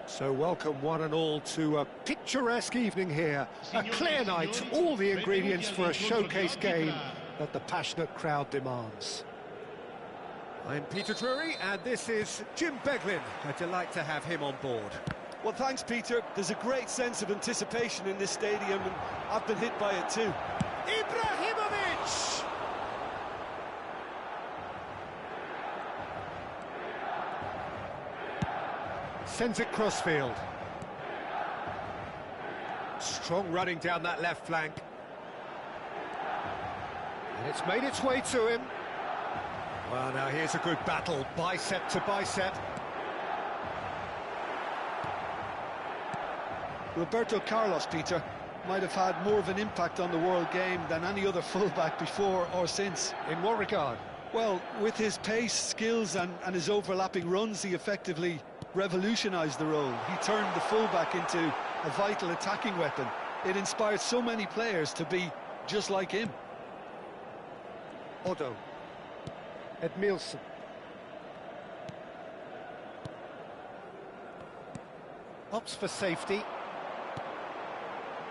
So welcome one and all to a picturesque evening here. A clear night, all the ingredients for a showcase game that the passionate crowd demands. I'm Peter Drury and this is Jim Beglin. A delight to have him on board. Well, thanks, Peter. There's a great sense of anticipation in this stadium, and I've been hit by it too. Ibrahimovic! sends it crossfield. Strong running down that left flank. And it's made its way to him. Well, now here's a good battle, bicep to bicep. Roberto Carlos, Peter, might have had more of an impact on the world game than any other fullback before or since. In what regard? Well, with his pace, skills and his overlapping runs, he effectively revolutionised the role. He turned the fullback into a vital attacking weapon. It inspired so many players to be just like him. Odo. Edmilson. Opts for safety.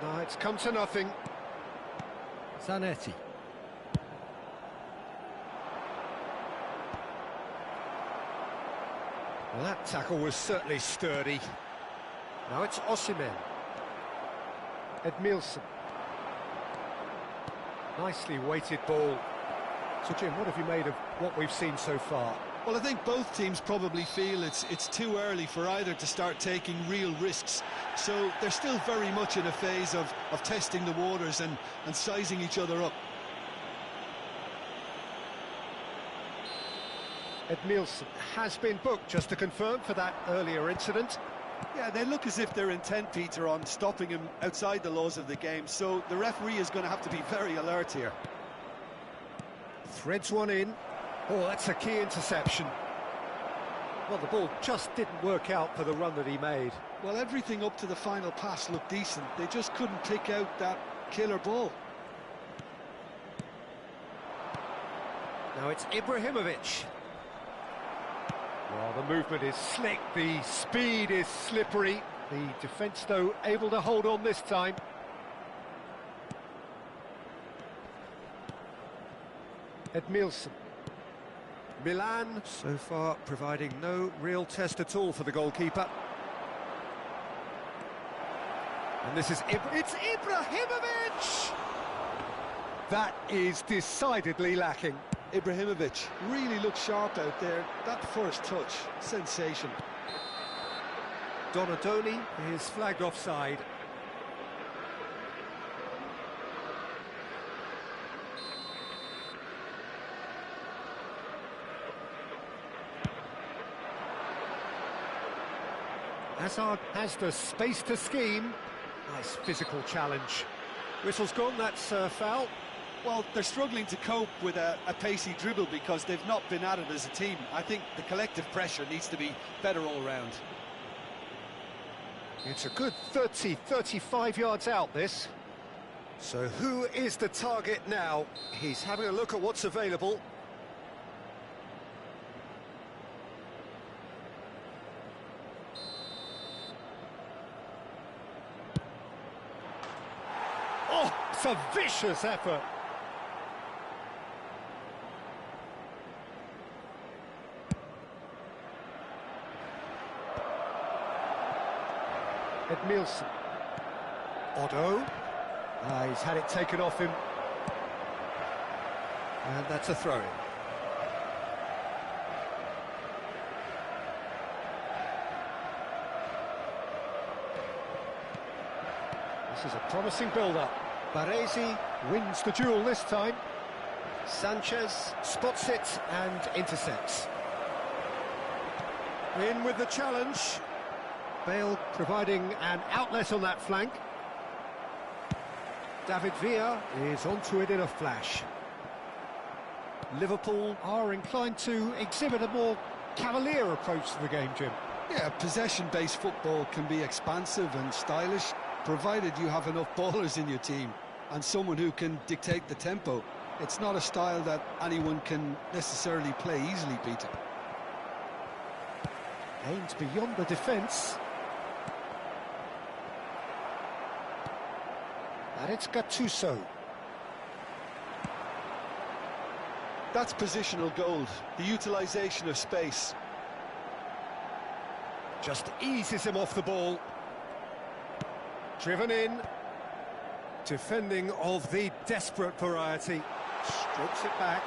No, it's come to nothing. Zanetti. Well, that tackle was certainly sturdy. Now it's Osimhen. Edmilson. Nicely weighted ball. So, Jim, what have you made of what we've seen so far? Well, I think both teams probably feel it's too early for either to start taking real risks. So they're still very much in a phase of testing the waters and sizing each other up. Edmilson has been booked, just to confirm, for that earlier incident. Yeah, they look as if they're intent, Peter, on stopping him outside the laws of the game. So the referee is going to have to be very alert here. Threads one in. Oh, that's a key interception. Well, the ball just didn't work out for the run that he made. Well, everything up to the final pass looked decent. They just couldn't pick out that killer ball. Now it's Ibrahimovic. Well, the movement is slick, the speed is slippery. The defence, though, able to hold on this time. Edmilson. Milan, so far, providing no real test at all for the goalkeeper. And this is it's Ibrahimovic! That is decidedly lacking. Ibrahimovic really looks sharp out there. That first touch, sensation. Donadoni is flagged offside. Hazard has the space to scheme. Nice physical challenge. Whistle's gone, that's foul. Well, they're struggling to cope with a pacey dribble because they've not been at it as a team. I think the collective pressure needs to be better all round. It's a good 30, 35 yards out, this. So who is the target now? He's having a look at what's available. Oh, it's a vicious effort. Edmilson. Otto. He's had it taken off him. And that's a throw-in. This is a promising build-up. Baresi wins the duel this time. Sanchez spots it and intercepts. In with the challenge. Bale providing an outlet on that flank. David Villa is onto it in a flash. Liverpool are inclined to exhibit a more cavalier approach to the game, Jim. Yeah, possession-based football can be expansive and stylish, provided you have enough ballers in your team and someone who can dictate the tempo. It's not a style that anyone can necessarily play easily, Peter. Aims beyond the defence. And it's Gattuso. That's positional gold, the utilisation of space. Just eases him off the ball. Driven in. Defending of the desperate variety. Strokes it back.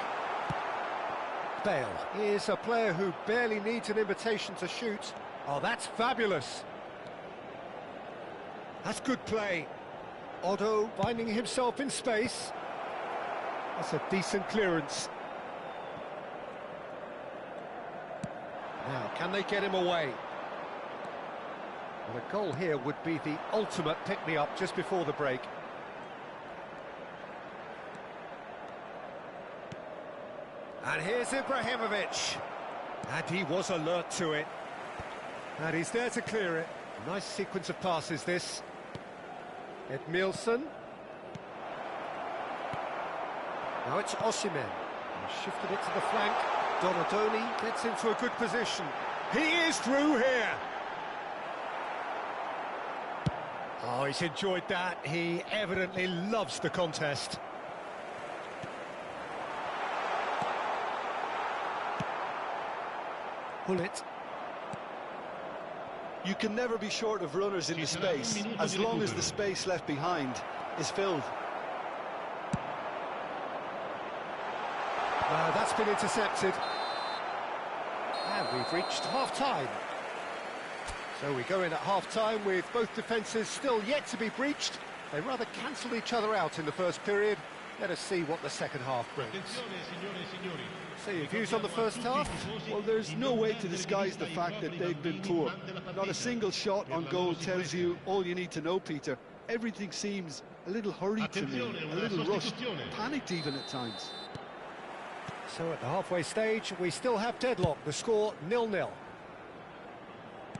Bale is a player who barely needs an invitation to shoot. Oh, that's fabulous. That's good play. Otto finding himself in space. That's a decent clearance. Now, can they get him away? Well, a goal here would be the ultimate pick-me-up just before the break. And here's Ibrahimovic. And he was alert to it. And he's there to clear it. Nice sequence of passes, this. Edmilson. Now it's Osimhen. He shifted it to the flank. Donadoni gets into a good position. He is through here. Oh, he's enjoyed that. He evidently loves the contest. Bullet. You can never be short of runners in the space, as long as the space left behind is filled. That's been intercepted. And we've reached half-time. So we go in at half-time with both defences still yet to be breached. They rather cancelled each other out in the first period. Let us see what the second half brings. So your views on the first half? Well, there's no way to disguise the fact that they've been poor. Not a single shot on goal tells you all you need to know, Peter. Everything seems a little hurried to me, a little rushed, panicked even at times. So at the halfway stage, we still have deadlock. The score 0-0.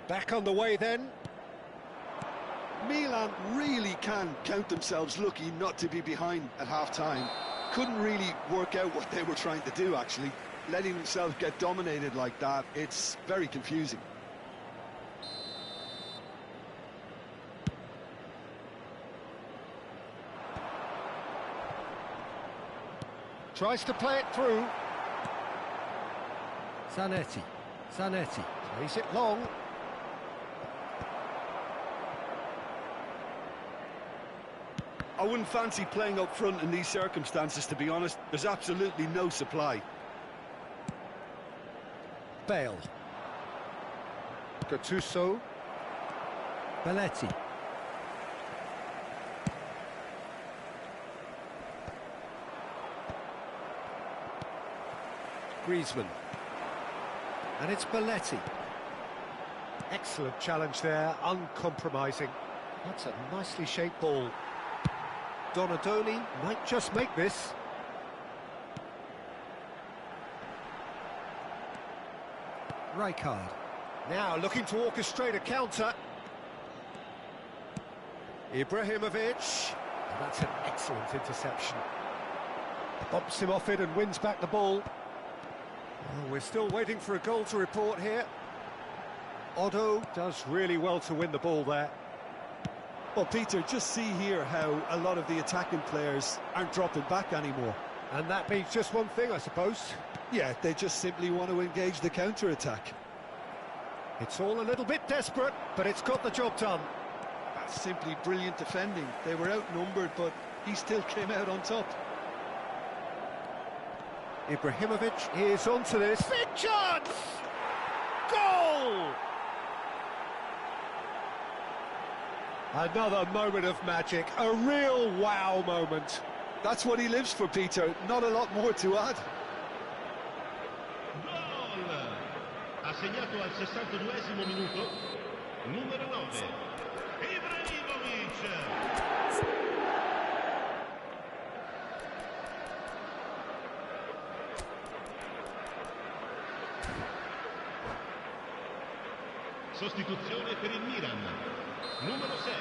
Back on the way then. Milan really can count themselves lucky not to be behind at half-time. Couldn't really work out what they were trying to do, actually. Letting themselves get dominated like that, it's very confusing. Tries to play it through. Zanetti. Plays it long. I wouldn't fancy playing up front in these circumstances, to be honest. There's absolutely no supply. Bale. Gattuso. Belletti. Griezmann. And it's Belletti. Excellent challenge there, uncompromising. That's a nicely shaped ball. Donadoni might just make this. Rijkaard. Now looking to orchestrate a counter. Ibrahimovic. And that's an excellent interception. Bumps him off it and wins back the ball. Oh, we're still waiting for a goal to report here. Otto does really well to win the ball there. Well, Peter, just see here how a lot of the attacking players aren't dropping back anymore. And that means just one thing, I suppose. Yeah, they just simply want to engage the counter-attack. It's all a little bit desperate, but it's got the job done. That's simply brilliant defending. They were outnumbered, but he still came out on top. Ibrahimovic is onto this. Big chance! Goal! Another moment of magic, a real wow moment. That's what he lives for, Peter. Not a lot more to add. Gol! Ha segnato al 62esimo minuto, numero 9, Ibrahimovic. Sostituzione per il Milan. Numero 6,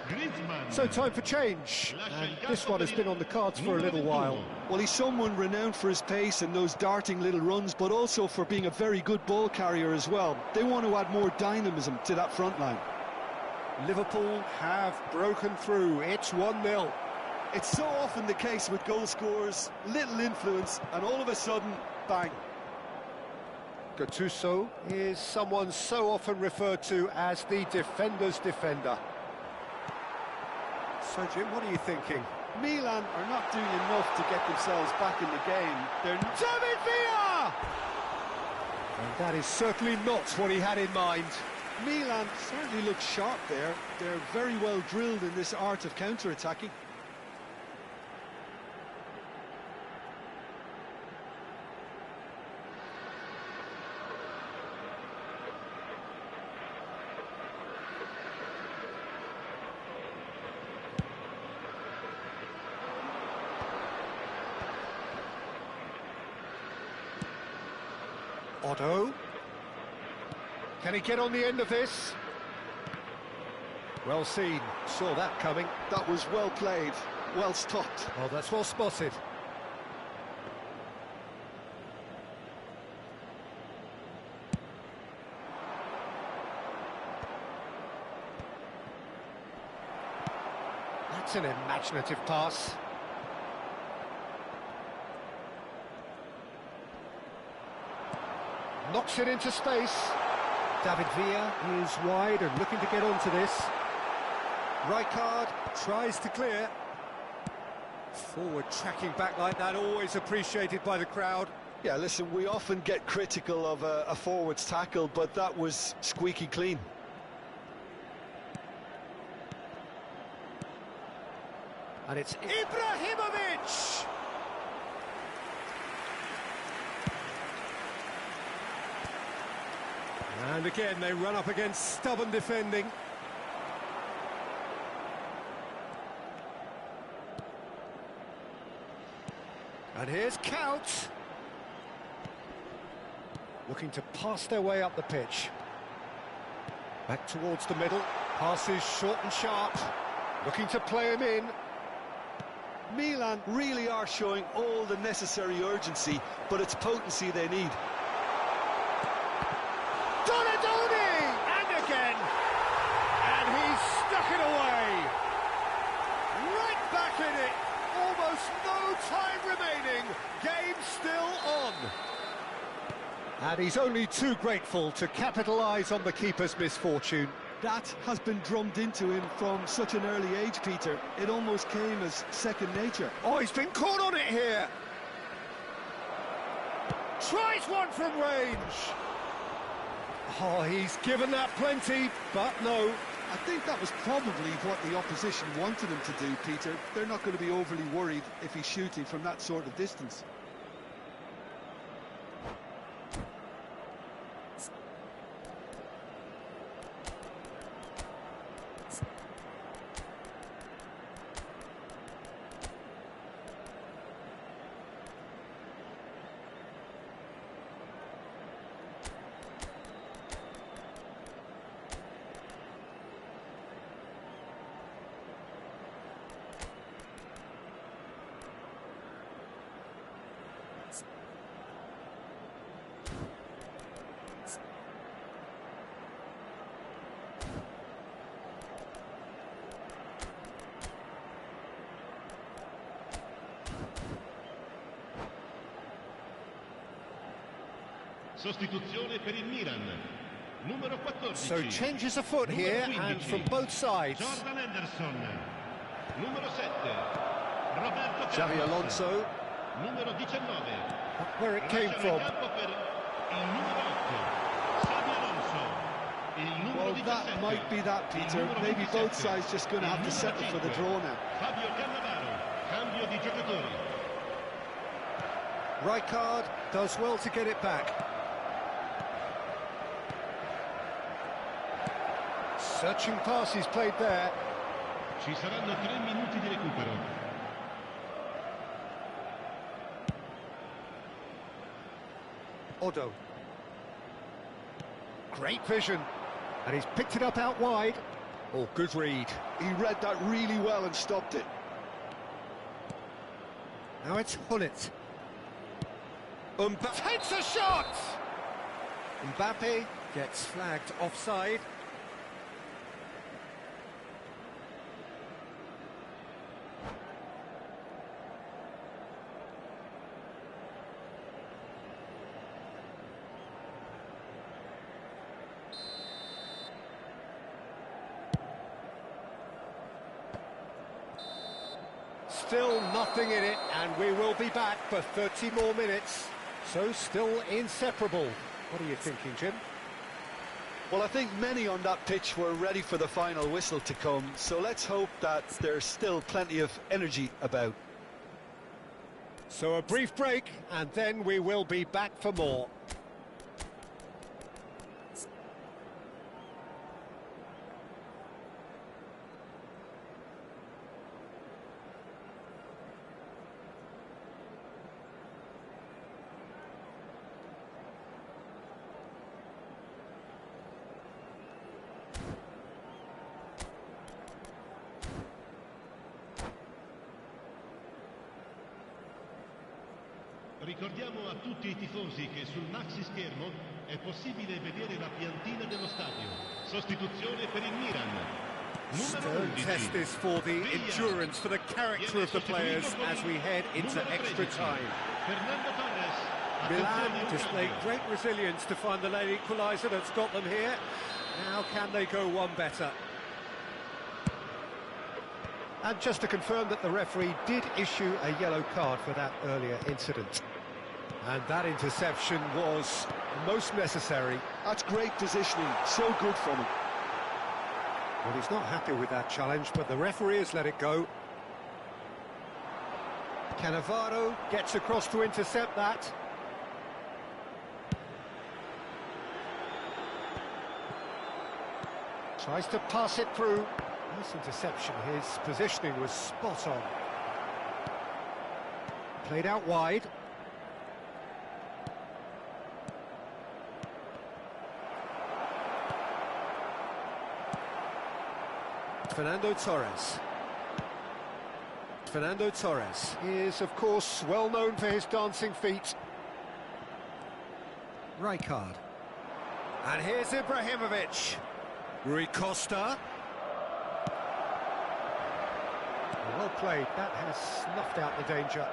Griezmann. So time for change, and this one has been on the cards for a little while. Well, he's someone renowned for his pace and those darting little runs, but also for being a very good ball carrier as well. They want to add more dynamism to that front line. Liverpool have broken through. It's 1-0. It's so often the case with goal scorers, little influence, and all of a sudden, bang. Gattuso is someone so often referred to as the defender's defender. So, Jim, what are you thinking? Milan are not doing enough to get themselves back in the game. They're David Villa! And that is certainly not what he had in mind. Milan certainly look sharp there. They're very well drilled in this art of counter-attacking. Otto. Can he get on the end of this? Well seen, saw that coming. That was well played, well stopped. Oh, that's well spotted. That's an imaginative pass. Knocks it into space. David Villa is wide and looking to get onto this. Rijkaard tries to clear. Forward tracking back like that, always appreciated by the crowd. Yeah, listen, we often get critical of a forward's tackle, but that was squeaky clean. And it's Ibrahimovic! And again, they run up against stubborn defending. And here's Couch. Looking to pass their way up the pitch. Back towards the middle. Passes short and sharp. Looking to play him in. Milan really are showing all the necessary urgency, but it's potency they need. And again, and he's stuck it away. Right back in it. Almost no time remaining. Game still on. And he's only too grateful to capitalise on the keeper's misfortune. That has been drummed into him from such an early age, Peter. It almost came as second nature. Oh, he's been caught on it here. Tries one from range. Oh, he's given that plenty, but no. I think that was probably what the opposition wanted him to do, Peter. They're not going to be overly worried if he's shooting from that sort of distance. Sostituzione per il Milan. Numero 14. So changes afoot here, 15. and from both sides. Jordan Henderson. Numero 7. Roberto Xavi Carlos. Alonso. Numero 19. Where it came from. Campo per il numero 8. Xavi Alonso. Il numero Well, that 17. might be that, Peter. Il numero Maybe 27. both sides just going to have to settle for the draw now. Fabio Cannavaro. Cambio di giocatori. Rijkaard does well to get it back. Searching passes played there. Ci saranno 3 minuti di recupero. Otto. Great vision. And he's picked it up out wide. Oh, good read. He read that really well and stopped it. Now it's Hullet. Mbappe takes a shot! Mbappe gets flagged offside. Still nothing in it, and we will be back for 30 more minutes. So still inseparable. What are you thinking, Jim? Well, I think many on that pitch were ready for the final whistle to come, so let's hope that there's still plenty of energy about. So a brief break, and then we will be back for more. Ricordiamo a tutti i tifosi che sul maxi schermo è possibile vedere la piantina dello stadio. Sostituzione per il Milan. Numero 11. Test this for the endurance, for the character of the players as we head into extra time. Fernando Torres. Milan displayed great resilience to find the late equaliser that's got them here. Now can they go one better? And just to confirm that the referee did issue a yellow card for that earlier incident. And that interception was most necessary. That's great positioning, so good from him. Well, he's not happy with that challenge, but the referee has let it go. Cannavaro gets across to intercept that. Tries to pass it through. Nice interception, his positioning was spot on. Played out wide. Fernando Torres. Fernando Torres is, of course, well known for his dancing feet. Rijkaard. And here's Ibrahimovic. Rui Costa. Well played, that has snuffed out the danger.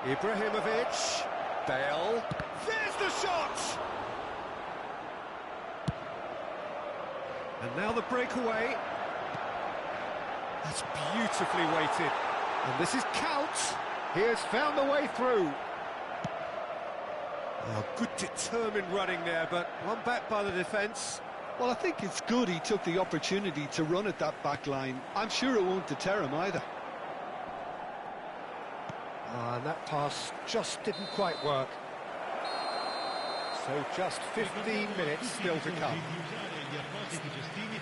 Ibrahimovic. Bale. There's the shot! And now the breakaway. That's beautifully weighted. And this is Count. He has found the way through. Oh, good determined running there, but one back by the defence. Well, I think it's good he took the opportunity to run at that back line. I'm sure it won't deter him either. And that pass just didn't quite work. So just 15 minutes still to come.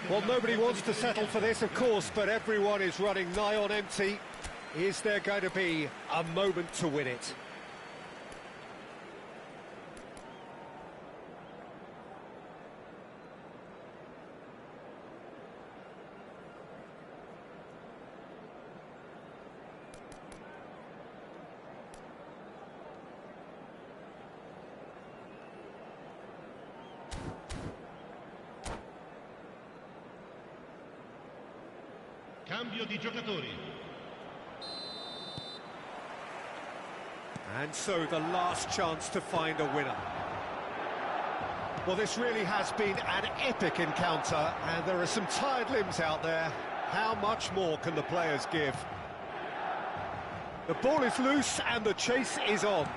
Well, nobody wants to settle for this, of course, but everyone is running nigh on empty. Is there going to be a moment to win it? Cambio di giocatori. And so the last chance to find a winner. Well, this really has been an epic encounter, and there are some tired limbs out there. How much more can the players give? The ball is loose and the chase is on.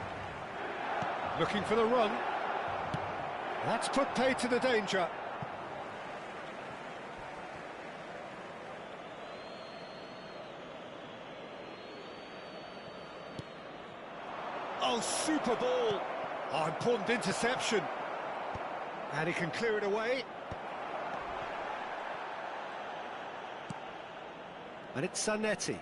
Looking for the run. That's put paid to the danger. Oh, super ball. Oh, important interception. And he can clear it away. And it's Zanetti.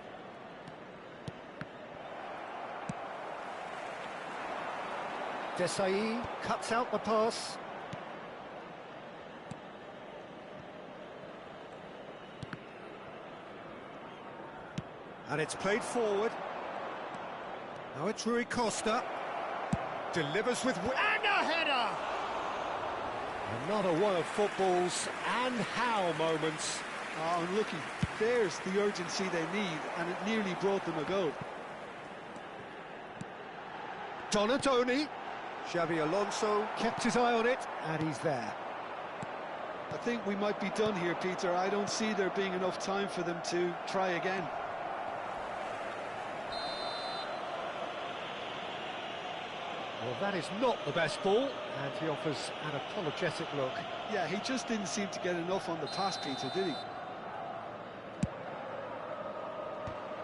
Desai cuts out the pass. And it's played forward. Now it's Rui Costa. Delivers with... And a header! Another one of football's and how moments. Oh, and looking, there's the urgency they need, and it nearly brought them a goal. Donatoni. Xabi Alonso kept his eye on it, and he's there. I think we might be done here, Peter. I don't see there being enough time for them to try again. Well, that is not the best ball, and he offers an apologetic look. Yeah, he just didn't seem to get enough on the pass, Peter, did he?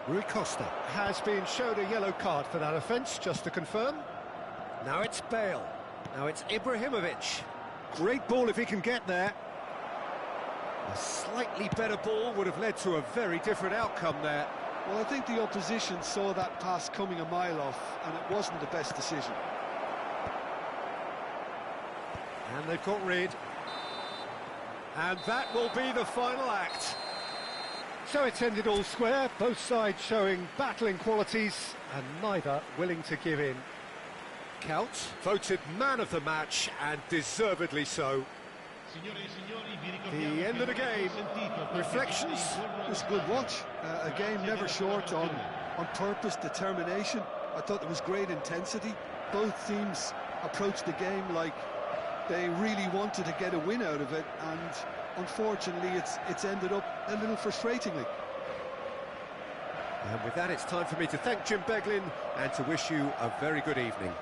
Rui Costa has been shown a yellow card for that offence, just to confirm. Now it's Bale. Now it's Ibrahimovic. Great ball if he can get there. A slightly better ball would have led to a very different outcome there. Well, I think the opposition saw that pass coming a mile off, and it wasn't the best decision. And they've got rid. And that will be the final act. So it's ended all square, both sides showing battling qualities and neither willing to give in. Count voted man of the match, and deservedly so. The end of the game. Reflections? It was a good watch. A game never short on purpose, determination. I thought there was great intensity. Both teams approached the game like they really wanted to get a win out of it, and unfortunately it's ended up a little frustratingly. And with that, it's time for me to thank Jim Beglin and to wish you a very good evening.